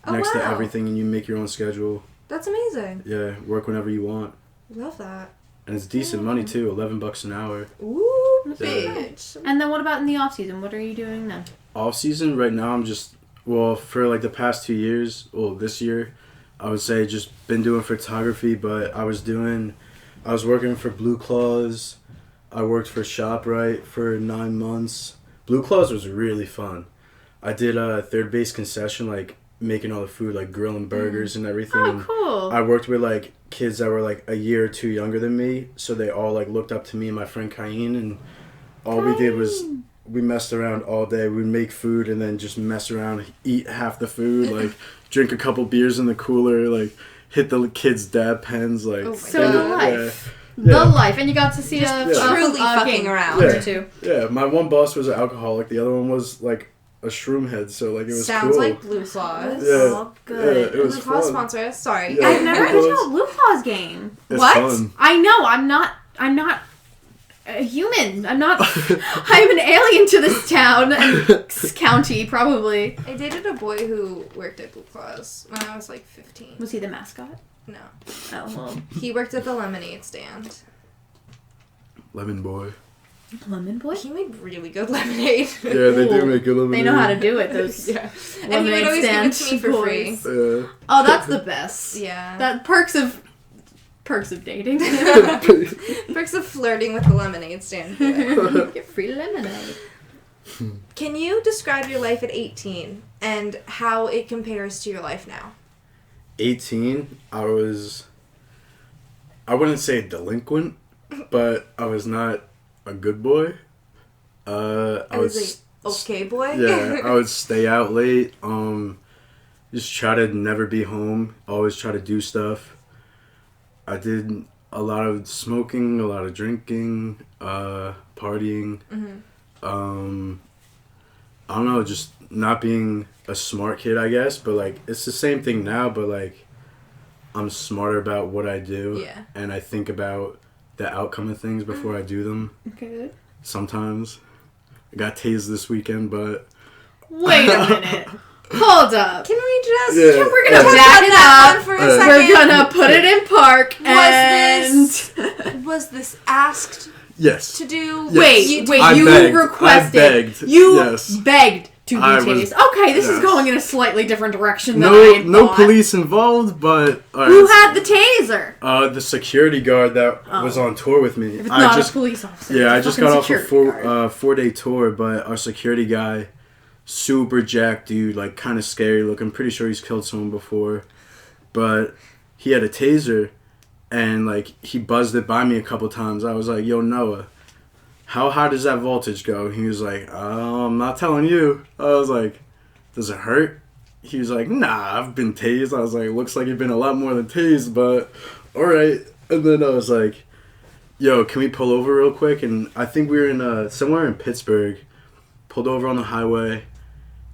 next to wow. everything and you make your own schedule. That's amazing. Yeah, work whenever you want. Love that. And it's decent money too, $11 an hour. Ooh, That's bitch. And then what about in the off season? What are you doing then? Off season right now I'm just, well, for like the past 2 years, well this year, I would say just been doing photography, but I was working for Blue Claws. I worked for ShopRite for 9 months. Blue Claws was really fun. I did a third base concession, like making all the food, like grilling burgers and everything. Oh, And cool. I worked with like kids that were like a year or 2 younger than me, so they all like looked up to me and my friend Cain, and all we did was we messed around all day. We'd make food and then just mess around, eat half the food, like drink a couple beers in the cooler, like hit the kids' dab pens, like Oh my So God. the life. Yeah. The life. And you got to see Just game truly fucking around. or two. Yeah, my one boss was an alcoholic. The other one was like a shroom head, so like it was Sounds cool. like Blue Claws. Yeah. Oh, good. Yeah, it was Blue Claws fun. sponsor us. Sorry. Yeah. I've never Blue been to Claws. a Blue Claws game. It's What? fun. I know. I'm not a human. I'm an alien to this town and county, probably. I dated a boy who worked at Blue Claws when I was like 15. Was he the mascot? No. Oh, well. He worked at the lemonade stand. Lemon boy. Lemon boy? He made really good lemonade. Yeah, they do make good lemonade. They know how to do it, those yeah. And he would always give it to me for free. Oh, that's the best. Yeah. That perks of dating. Perks of flirting with the lemonade stand. Get free lemonade. Can you describe your life at 18 and how it compares to your life now? 18, I wouldn't say delinquent, but I was not a good boy. I was okay boy. Yeah, I would stay out late. Just try to never be home. Always try to do stuff. I did a lot of smoking, a lot of drinking, partying. Mm-hmm. I don't know, just not being a smart kid, I guess. But like, it's the same thing now. But like, I'm smarter about what I do. Yeah. And I think about the outcome of things before I do them. Good. Sometimes. I got tased this weekend, but... Wait a minute. Hold up. Can we just... Yeah. We're gonna jack it up. For a second. We're gonna put it in park. Was this asked Yes. to do? Yes. Wait, I you begged. requested. I begged. You Yes. begged to be I tased. was- Okay, this is yes. going in a slightly different direction than I had No thought. police involved, but... all right, Who had the taser? the security guard that was on tour with me. If it's not a police officer. Yeah, I it's just fucking got off a security guard. 4-day tour, but our security guy, super jacked dude, like kind of scary looking. Pretty sure he's killed someone before. But he had a taser, and like he buzzed it by me a couple times. I was like, yo, Noah, how high does that voltage go? He was like, I'm not telling you. I was like, does it hurt? He was like, nah, I've been tased. I was like, looks like you've been a lot more than tased, but alright. And then I was like, yo, can we pull over real quick? And I think we were in somewhere in Pittsburgh. Pulled over on the highway,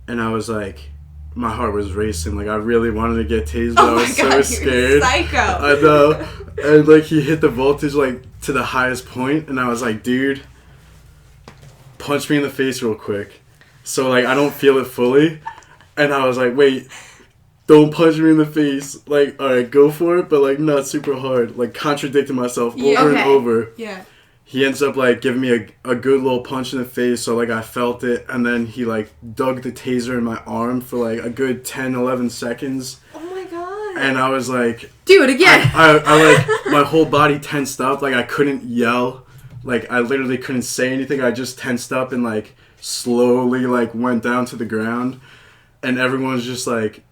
and I was like, my heart was racing. Like, I really wanted to get tased, but I was so scared. Psycho. I know. And like, he hit the voltage like to the highest point, and I was like, dude, punch me in the face real quick. So like, I don't feel it fully. And I was like, wait, don't punch me in the face. Like, alright, go for it, but like not super hard. Like, contradicting myself over and over. Yeah. He ends up like giving me a good little punch in the face, so like I felt it, and then he like dug the taser in my arm for like a good 10-11 seconds. Oh my god. And I was like, do it again. I like, my whole body tensed up, like I couldn't yell, like I literally couldn't say anything. I just tensed up and like slowly like went down to the ground, and everyone's just like,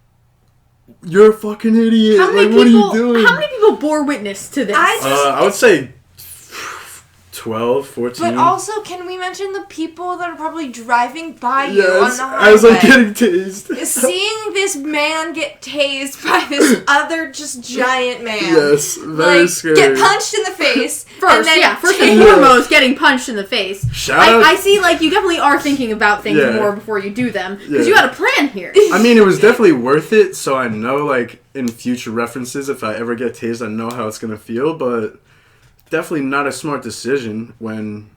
you're a fucking idiot. What are you doing? How many people bore witness to this? I would say 12, 14. But also, can we mention the people that are probably driving by you on the highway? I was like getting tased. Seeing this man get tased by this other just giant man. Yes, very like, scary. Get punched in the face. First and foremost, getting punched in the face. I see, like, you definitely are thinking about things more before you do them. Because you had a plan here. I mean, it was definitely worth it, so I know, like, in future references, if I ever get tased, I know how it's going to feel, but definitely not a smart decision when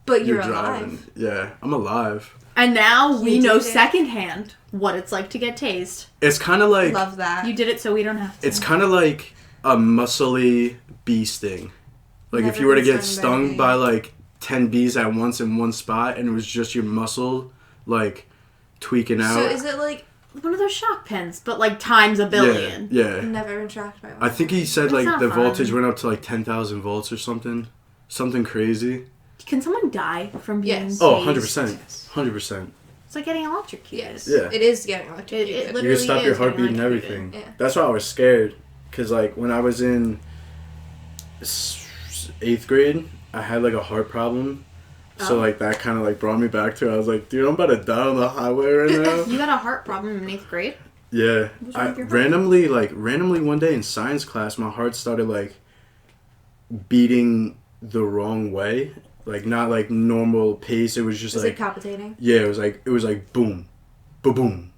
you're driving. Alive. Yeah, I'm alive. And now we know secondhand what it's like to get tased. It's kind of like... Love that. You did it so we don't have to. It's kind of like a muscly bee sting. Like, if you were to get stung by, like, 10 bees at once in one spot, and it was just your muscle, like, tweaking out. So is it like one of those shock pens, but like times a billion? Yeah. I've never been shocked by one. I think he said like the voltage went up to like 10,000 volts or something crazy. Can someone die from being tased? Oh, 100%. 100%. It's like getting electrocuted. Yes. Yeah. It is getting electrocuted. It literally you can stop your heartbeat and everything. Yeah. That's why I was scared, because like when I was in 8th grade, I had like a heart problem. So, like, that kind of, like, brought me back to it. I was like, dude, I'm about to die on the highway right now. You had a heart problem in 8th grade? Yeah. Randomly one day in science class, my heart started, like, beating the wrong way. Like, not, like, normal pace. It was just, was like... Was it palpitating? Yeah, it was like, boom, boom,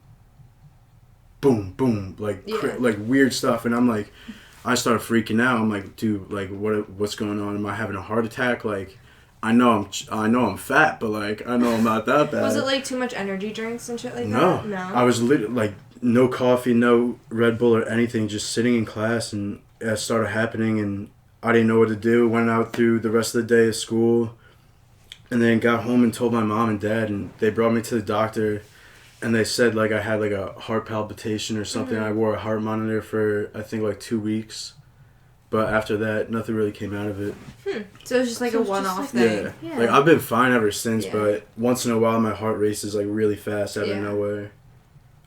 boom, boom. Like, like, weird stuff. And I'm like, I started freaking out. I'm like, dude, like, what's going on? Am I having a heart attack? Like... I know I'm fat, but like I know I'm not that bad. Was it like too much energy drinks and shit like that? No. I was literally like no coffee, no Red Bull or anything, just sitting in class, and it started happening, and I didn't know what to do. Went out through the rest of the day of school, and then got home and told my mom and dad, and they brought me to the doctor, and they said like I had like a heart palpitation or something. I wore a heart monitor for I think like 2 weeks, but after that, nothing really came out of it. So it was just like a one-off thing. Yeah, like I've been fine ever since, but once in a while my heart races like really fast out of nowhere,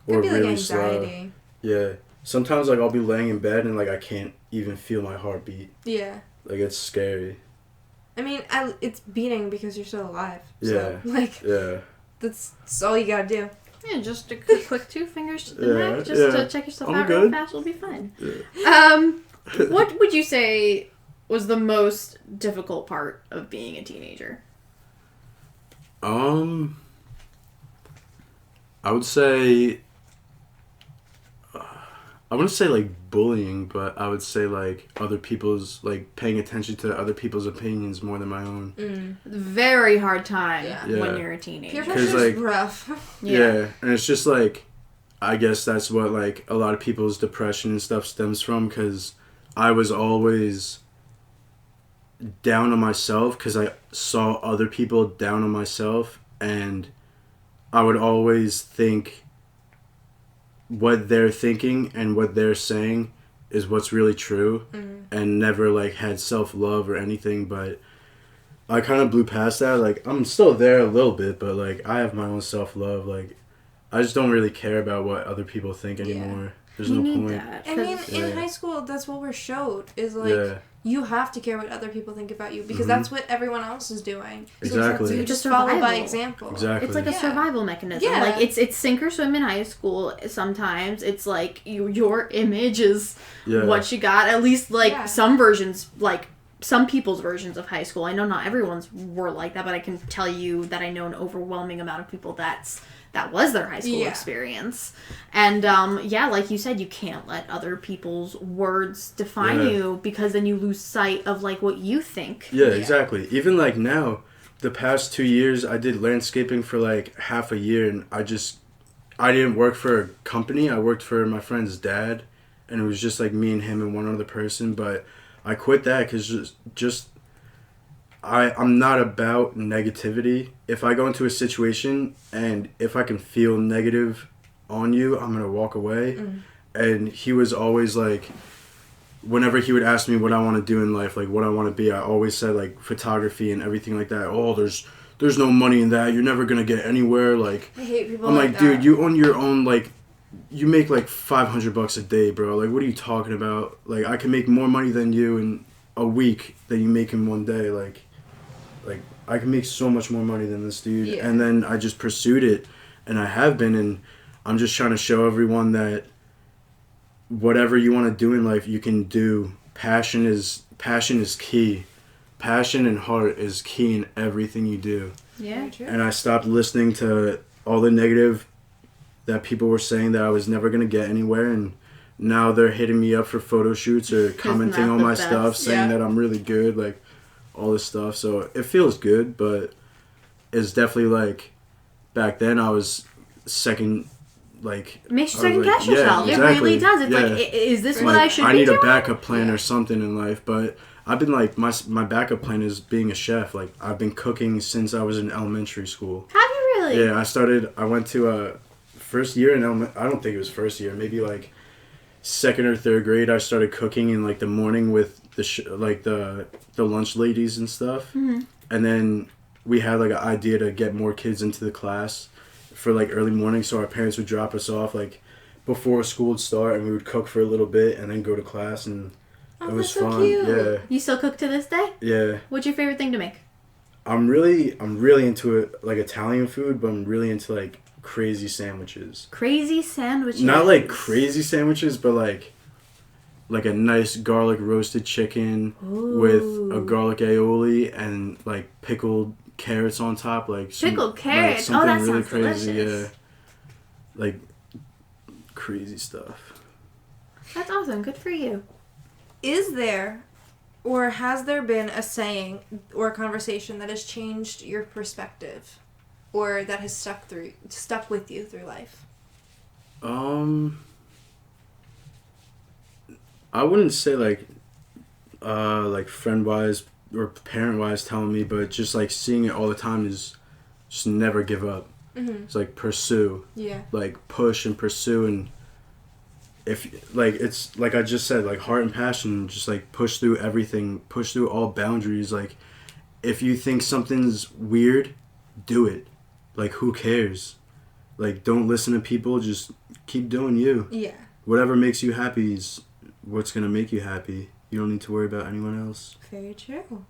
or could be really like anxiety. slow. Yeah, sometimes like I'll be laying in bed and like I can't even feel my heartbeat. Yeah. Like it's scary. I mean, it's beating because you're still alive. So, that's all you gotta do. Yeah, just a quick 2 fingers to the neck, just to check yourself out good. real fast. We'll be fine. Yeah. What would you say was the most difficult part of being a teenager? I would say, I wouldn't say like bullying, but I would say like other people's, like paying attention to other people's opinions more than my own. Very hard time when you're a teenager. Peer pressure's rough. Yeah, and it's just like, I guess that's what like a lot of people's depression and stuff stems from, because I was always down on myself because I saw other people down on myself, and I would always think what they're thinking and what they're saying is what's really true, and never like had self-love or anything. But I kind of blew past that. Like I'm still there a little bit, but like I have my own self-love. Like I just don't really care about what other people think anymore. There's no point. That, I mean, in high school, that's what we're showed, is like, you have to care what other people think about you, because that's what everyone else is doing. Exactly. So you just follow by example. Exactly. It's like a survival mechanism. Yeah. Like, it's sink or swim in high school sometimes. It's like, your image is what you got. At least, like, some versions, like, some people's versions of high school. I know not everyone's were like that, but I can tell you that I know an overwhelming amount of people that was their high school experience. And, like you said, you can't let other people's words define you, because then you lose sight of, like, what you think. Yeah, exactly. Even, like, now, the past 2 years, I did landscaping for, like, half a year, and I didn't work for a company. I worked for my friend's dad, and it was just, like, me and him and one other person, but I quit that because I'm not about negativity. If I go into a situation and if I can feel negative on you, I'm going to walk away. And he was always like, whenever he would ask me what I want to do in life, like what I want to be, I always said like photography and everything like that. Oh, there's no money in that. You're never going to get anywhere. Like, I hate people I'm like that. Dude, you own your own, like, you make like $500 a day, bro. Like, what are you talking about? Like, I can make more money than you in a week than you make in one day. Like I can make so much more money than this dude. Yeah. And then I just pursued it, and I have been, and I'm just trying to show everyone that whatever you want to do in life, you can do. Passion is key. Passion and heart is key in everything you do. Yeah. And I stopped listening to all the negative that people were saying that I was never going to get anywhere, and now they're hitting me up for photo shoots or commenting on my stuff, saying that I'm really good, like all this stuff. So it feels good, but it's definitely like back then I was second, like it makes you second guess yourself. Exactly. It really does. It's like, is this what I should be doing? I need a backup plan or something in life, but I've been like, my backup plan is being a chef. Like I've been cooking since I was in elementary school. Have you really? Yeah, I went to first year in I don't think it was first year, maybe like second or third grade. I started cooking in like the morning with the lunch ladies and stuff, and then we had like an idea to get more kids into the class for like early morning, so our parents would drop us off like before school would start, and we would cook for a little bit and then go to class, and it was so fun. Cute. Yeah. You still cook to this day? Yeah. What's your favorite thing to make? I'm really into it, like Italian food, but I'm really into like crazy sandwiches. Crazy sandwiches? Not like crazy sandwiches, but like a nice garlic roasted chicken with a garlic aioli and like pickled carrots on top, like pickled carrots. Like that really sounds crazy, delicious. Yeah, like crazy stuff. That's awesome. Good for you. Is there, or has there been a saying or a conversation that has changed your perspective, or that has stuck with you through life? I wouldn't say like friend wise or parent wise telling me, but just like seeing it all the time is just never give up. Mm-hmm. It's like pursue. Yeah. Like push and pursue, and if like it's like I just said, like heart and passion, just like push through everything, push through all boundaries. Like if you think something's weird, do it. Like who cares? Like don't listen to people, just keep doing you. Yeah. Whatever makes you happy is what's gonna make you happy. You don't need to worry about anyone else. Very true.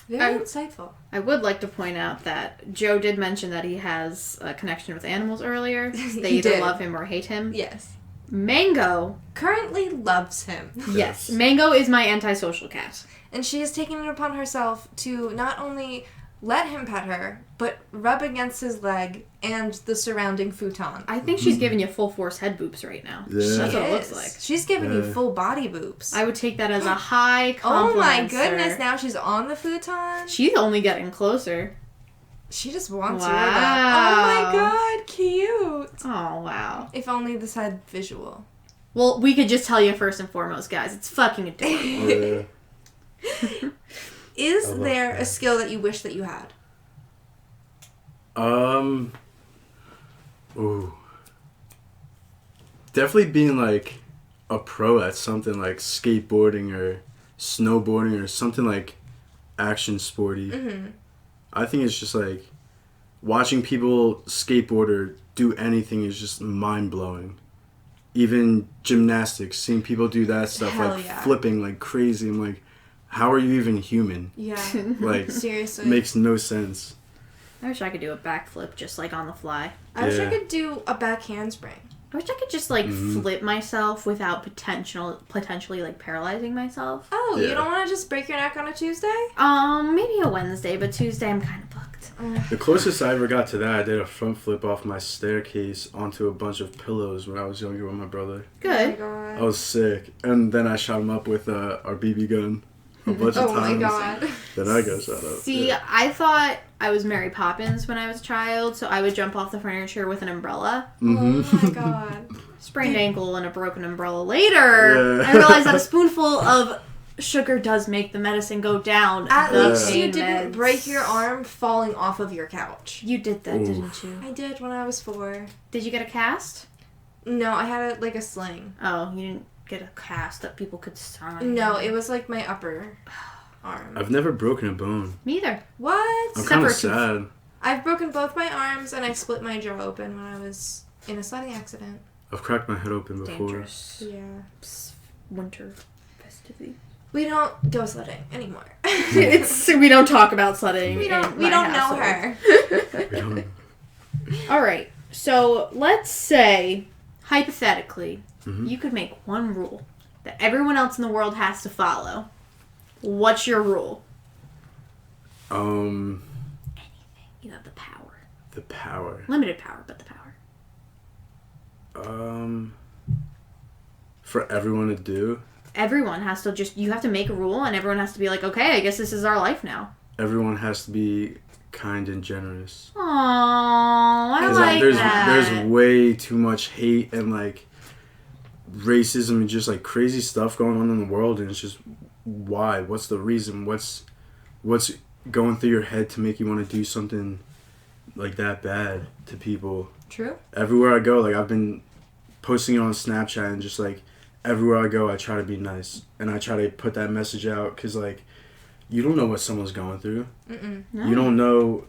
Very insightful. I would like to point out that Joe did mention that he has a connection with animals earlier. They either love him or hate him. Yes. Mango currently loves him. Yes. Mango is my antisocial cat. And she has taken it upon herself to not only let him pet her, but rub against his leg and the surrounding futon. I think she's giving you full force head boops right now. Yeah. That's what it looks like. She's giving you full body boops. I would take that as a high compliment. Oh my goodness, now she's on the futon. She's only getting closer. She just wants Wow. you right. Oh my god, cute. Oh, wow. If only this had visual. Well, we could just tell you first and foremost, guys, it's fucking adorable. Yeah. Is there a skill that you wish that you had? Ooh. Definitely being like a pro at something like skateboarding or snowboarding or something like action sporty. Mm-hmm. I think it's just like watching people skateboard or do anything is just mind blowing. Even gymnastics, seeing people do that stuff, Hell like yeah. flipping like crazy. I'm like, how are you even human? Yeah. Like, Seriously. makes no sense. I wish I could do a backflip just like on the fly. I wish I Yeah. could do a back handspring. I wish I could just like flip myself without potentially like paralyzing myself. Oh, Yeah. you don't want to just break your neck on a Tuesday? Maybe a Wednesday, but Tuesday I'm kind of booked. The closest I ever got to that, I did a front flip off my staircase onto a bunch of pillows when I was younger with my brother. Good. Oh my god. I was sick. And then I shot him up with our BB gun a bunch of Oh times. my god. Then I got shot up. See, Yeah. I thought I was Mary Poppins when I was a child, so I would jump off the furniture with an umbrella. Mm-hmm. Oh my god. Sprained ankle and a broken umbrella later. Yeah. I realized that a spoonful of sugar does make the medicine go down. At the least you pain didn't meds. break your arm falling off of your couch. You did that, Oof. didn't you? I did when I was 4. Did you get a cast? No, I had like a sling. Oh, you didn't get a cast that people could sign. No, it was like my upper arm. I've never broken a bone. Me either. What? I'm kind of Separate sad. I've broken both my arms and I split my jaw open when I was in a sledding accident. I've cracked my head open before. Dangerous. Yeah. Winter festivity. We don't go sledding anymore. We don't talk about sledding. We don't in my know household. her. We don't- All right. So let's say, hypothetically, Mhm. you could make one rule that everyone else in the world has to follow. What's your rule? Um, You have the power. the power. Limited power, but the power. For everyone to do. Everyone has to you have to make a rule, and everyone has to be like, okay, I guess this is our life now. Everyone has to be kind and generous. Aww, I 'Cause, like there's that. there's way too much hate and like racism and just like crazy stuff going on in the world, and it's just why? What's the reason? What's going through your head to make you want to do something like that bad to people? True. Everywhere I go, like I've been posting it on Snapchat, and just like everywhere I go, I try to be nice and I try to put that message out, because like you don't know what someone's going through. Mm-mm. No. You don't know.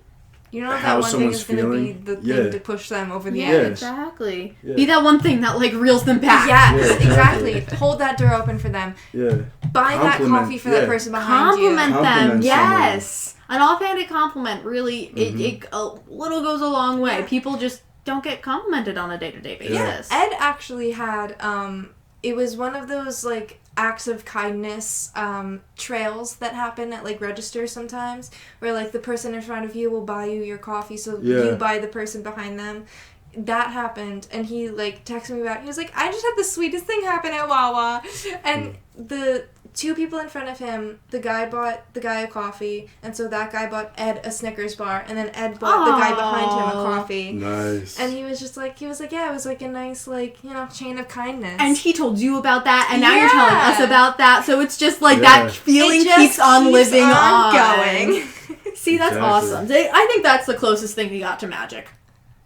You know if How that one thing someone's is going to be feeling? the Yeah. thing to push them over the Yeah, edge. exactly. Yeah. Be that one thing that like reels them back. Yes, Yeah, exactly. exactly. Hold that door open for them. Yeah. Buy that Compliment, coffee for that yeah. person behind Compliment you. them. Compliment Yes. An offhanded compliment really, Mhm. it a little goes a long way. Yeah. People just don't get complimented on a day-to-day basis. Ed actually had, it was one of those, like, acts of kindness trails that happen at, like, registers sometimes, where, like, the person in front of you will buy you your coffee, so Yeah. you buy the person behind them. That happened, and he, like, texted me about it. He was like, I just had the sweetest thing happen at Wawa. And the 2 people in front of him, the guy bought the guy a coffee, and so that guy bought Ed a Snickers bar, and then Ed bought the guy behind him a coffee. Nice. And he was like, yeah, it was like a nice, like, you know, chain of kindness. And he told you about that, and now you're telling us about that, so it's just like that feeling keeps on living on. Going. See, that's awesome. I think that's the closest thing we got to magic.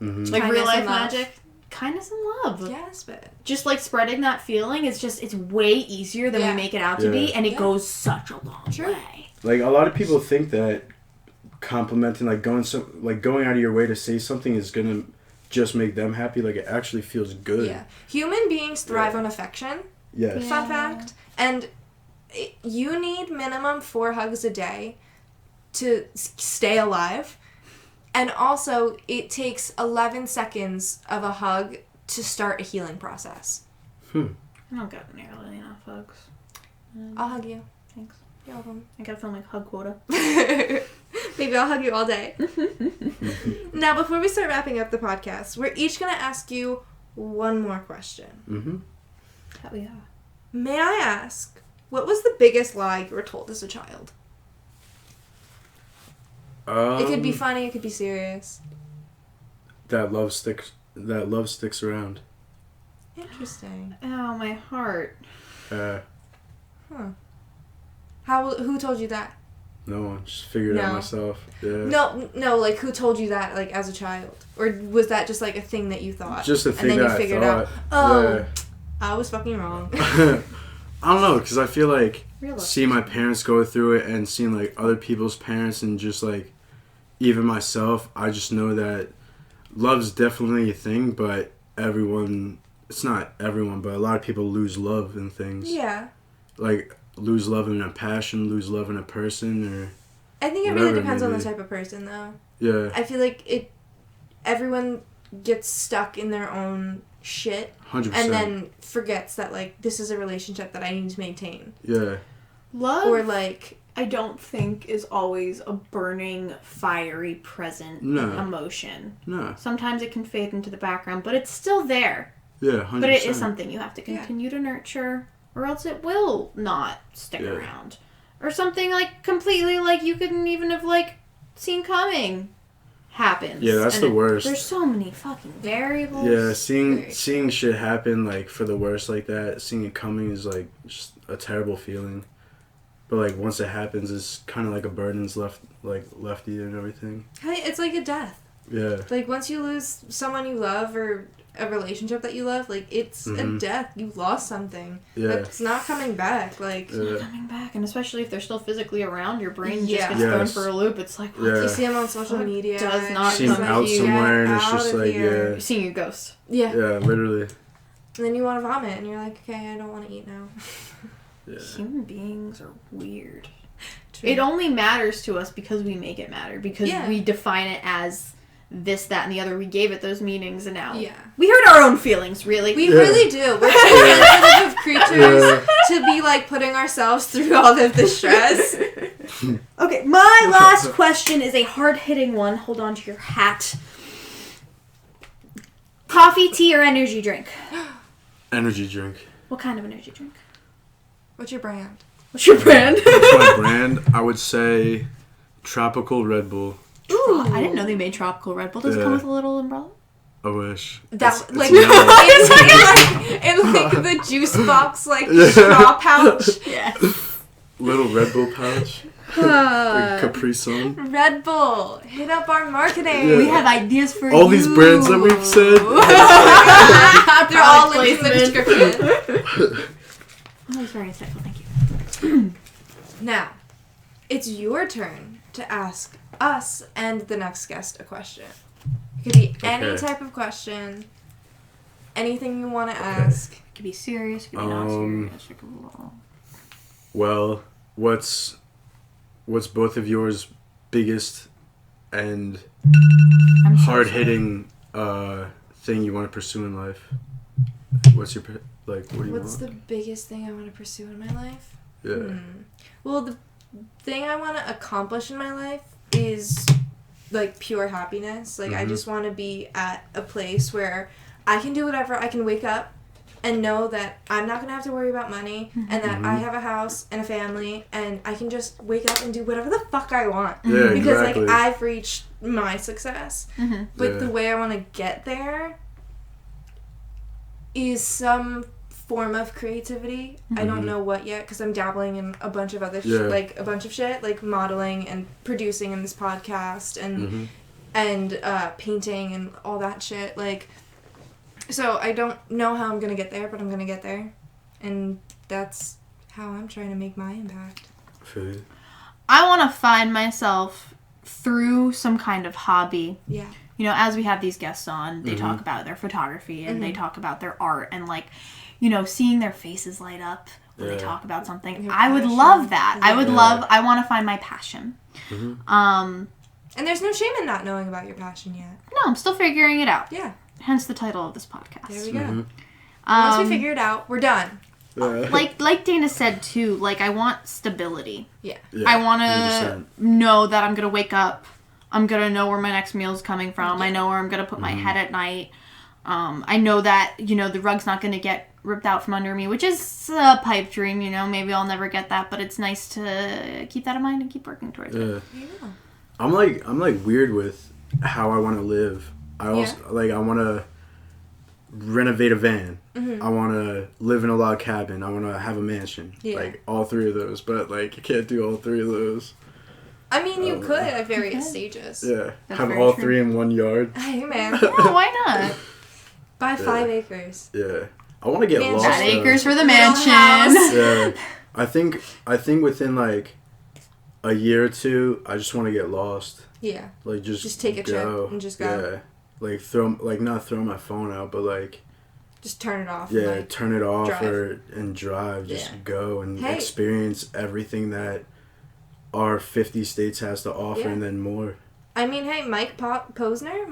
Mm-hmm. Like kindness real life and love. Magic. Kindness and love. Yes, but just like spreading that feeling is just, it's way easier than we make it out to be, and it goes such a long way. Like, a lot of people think that complimenting, like going out of your way to say something is gonna just make them happy. Like, it actually feels good. Yeah. Human beings thrive on affection. Yes. Yeah. Fun fact. And you need minimum 4 hugs a day to stay alive. And also, it takes 11 seconds of a hug to start a healing process. I don't get nearly enough hugs. I'll hug you. Thanks. You're welcome. I gotta fill my hug quota. Maybe I'll hug you all day. Now, before we start wrapping up the podcast, we're each going to ask you one more question. Mm-hmm. Hell yeah. May I ask, what was the biggest lie you were told as a child? It could be funny, it could be serious. That love sticks around. Interesting. Ow, my heart. Who told you that? No one. Just figured it out myself. Yeah. No, like, who told you that, like, as a child? Or was that just, like, a thing that you thought? Just a thing and then that you figured I thought. out, I was fucking wrong. I don't know, because I feel like Real seeing my parents go through it and seeing, like, other people's parents and just, like, even myself, I just know that love's definitely a thing, but it's not everyone, but a lot of people lose love in things. Yeah. Like, lose love in a passion, lose love in a person, or I think it really depends on the type of person, though. Yeah. I feel like everyone gets stuck in their own shit 100%. and then forgets that, like, this is a relationship that I need to maintain. Yeah. Love, or, like, I don't think is always a burning, fiery, present emotion. No. Sometimes it can fade into the background, but it's still there. Yeah, 100%. But it is something you have to continue to nurture, or else it will not stick around. Or something, like, completely, like, you couldn't even have, like, seen coming happens. Yeah, that's the worst. There's so many fucking variables. Yeah, seeing shit happen, like, for the worst like that, seeing it coming is, like, just a terrible feeling. But, like, once it happens, it's kind of like a burden's left you and everything. It's like a death. Yeah. Like, once you lose someone you love or a relationship that you love, like, it's a death. You lost something. Yeah. That's not coming back. Like, it's not coming back. And especially if they're still physically around, your brain just gets thrown for a loop. It's like, what? You see them on social media. Does not seeing them out somewhere, and it's just like, You're seeing your ghost. Yeah. Yeah, literally. And then you want to vomit, and you're like, okay, I don't want to eat now. Yeah. Human beings are weird. True. It only matters to us because we make it matter. Because we define it as this, that, and the other. We gave it those meanings, and now we hurt our own feelings, really. We really do. We're too sensitive creatures to be, like, putting ourselves through all of the stress. Okay, my last question is a hard-hitting one. Hold on to your hat. Coffee, tea, or energy drink? Energy drink. What kind of energy drink? What's your brand? What's your brand? What's my brand? I would say Tropical Red Bull. Ooh, I didn't know they made Tropical Red Bull. Does it come with a little umbrella? I wish. That it's like the juice box, like, straw pouch. Yes. Little Red Bull pouch. Like Capri Sun. Red Bull, hit up our marketing. Yeah. We have ideas for all these brands that we've said. They're all linked in the description. Oh, very insightful. Thank you. Now, it's your turn to ask us and the next guest a question. It could be any type of question, anything you want to ask. It could be serious, it could be not serious. It could be well, what's both of yours biggest and hard-hitting thing you want to pursue in life? What's your, like, what do you want? What's the biggest thing I want to pursue in my life? Yeah. Well, the thing I want to accomplish in my life is, like, pure happiness. Like, I just want to be at a place where I can do whatever. I can wake up and know that I'm not going to have to worry about money and that I have a house and a family and I can just wake up and do whatever the fuck I want. Yeah, because, exactly. like, I've reached my success. But the way I want to get there is some form of creativity. I don't know what yet because I'm dabbling in a bunch of other like a bunch of shit, like modeling and producing in this podcast and painting and all that shit. Like, so I don't know how I'm gonna get there, but I'm gonna get there, and that's how I'm trying to make my impact. I want to find myself through some kind of hobby. Yeah. You know, as we have these guests on, they talk about their photography and they talk about their art and, like, you know, seeing their faces light up when they talk about something. Your I would passion. love that. I would love, I want to find my passion. And there's no shame in not knowing about your passion yet. No, I'm still figuring it out. Yeah. Hence the title of this podcast. There we go. Once we figure it out, we're done. Like Dana said, too, like, I want stability. Yeah. I want to know that I'm going to wake up. I'm going to know where my next meal is coming from. I know where I'm going to put my head at night. I know that, you know, the rug's not going to get ripped out from under me, which is a pipe dream, you know. Maybe I'll never get that, but it's nice to keep that in mind and keep working towards it. Yeah. I'm like weird with how I want to live. I also I want to renovate a van. I want to live in a log cabin. I want to have a mansion. Like all three of those, but like you can't do all three of those. I mean, you could at various stages. Yeah, That's have very all true. three in one yard. Hey, man. Yeah, why not? Buy 5 acres. Yeah, I want to get lost. 10 though. acres for the Little mansion. house. Yeah, I think within like a year or two, I just want to get lost. Yeah. Like just take a go. trip and just go. Yeah, like not throw my phone out, but like Just turn it off. yeah, and, like, turn it off drive. and drive. Just go and Hey. experience everything that our 50 states has to offer, and then more. I mean, hey, Mike Posner Posner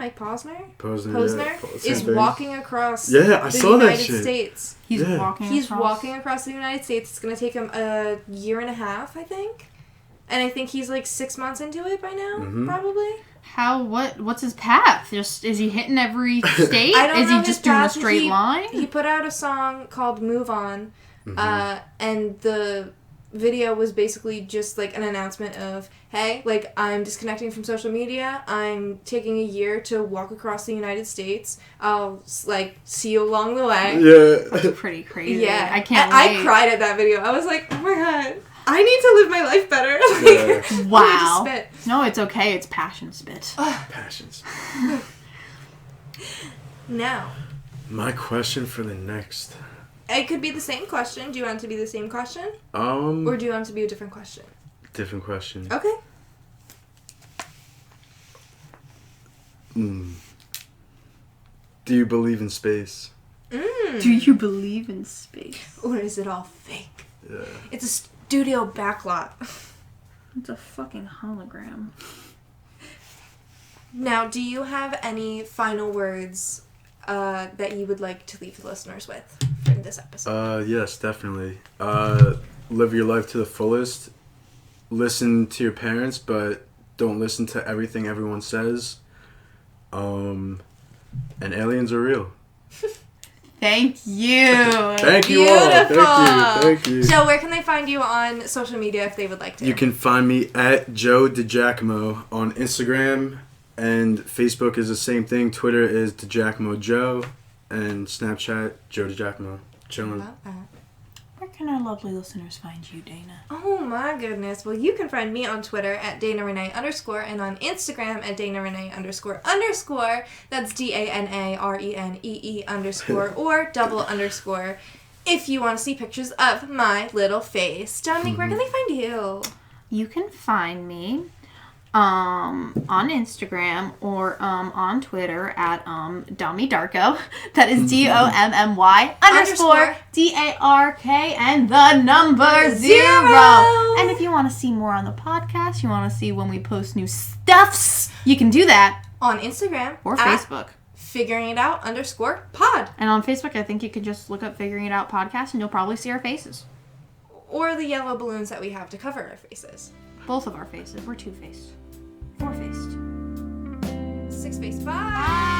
is walking across I the saw that United shit. States. He's He's across. walking across the United States. It's going to take him a year and a half, I think. And I think he's like 6 months into it by now, probably. What's his path? Just, is he hitting every state? I don't is know he just his doing a path. straight line? He put out a song called Move On, and the video was basically just like an announcement of, hey, like, I'm disconnecting from social media. I'm taking a year to walk across the United States. I'll, like, see you along the way. Yeah. That's pretty crazy. Yeah. I can't I wait. cried at that video. I was like, oh my god, I need to live my life better. Like, Yeah. Wow. I just spit. No, it's okay. It's passion spit. Passions. Now, My question for the next. it could be the same question. Do you want it to be the same question? Or Or do you want it to be a different question? different question. Okay. Do you believe in space? Do you believe in space? Or is it all fake? Yeah. It's a studio backlot. It's a fucking hologram. Now, do you have any final words that you would like to leave the listeners with for this episode? Yes, definitely. Live your life to the fullest. Listen to your parents, but don't listen to everything everyone says. And aliens are real. Thank you. Thank you all. Beautiful. Thank you. So, where can they find you on social media if they would like to? You can find me at Joe Digiacomo on Instagram, and Facebook is the same thing. Twitter is Digiacomo Joe, and Snapchat Joe Digiacomo. Chilling. About that. Where can our lovely listeners find you, Dana? Oh my goodness. Well, you can find me on Twitter at DanaRenee_ and on Instagram at DanaRenee__. That's DANARENEE_ or _ if you want to see pictures of my little face. Dominique, where can they find you? You can find me on Instagram or on Twitter at Dommy Darko. That is DOMMY _ DARK and the number 0. And if you want to see more on the podcast, you want to see when we post new stuffs, you can do that On Instagram or at Facebook. figuringitout_pod. And on Facebook, I think you can just look up Figuring It Out Podcast and you'll probably see our faces. Or the yellow balloons that we have to cover our faces. Both of our faces. We're two-faced. Four-faced. 6-faced. Bye!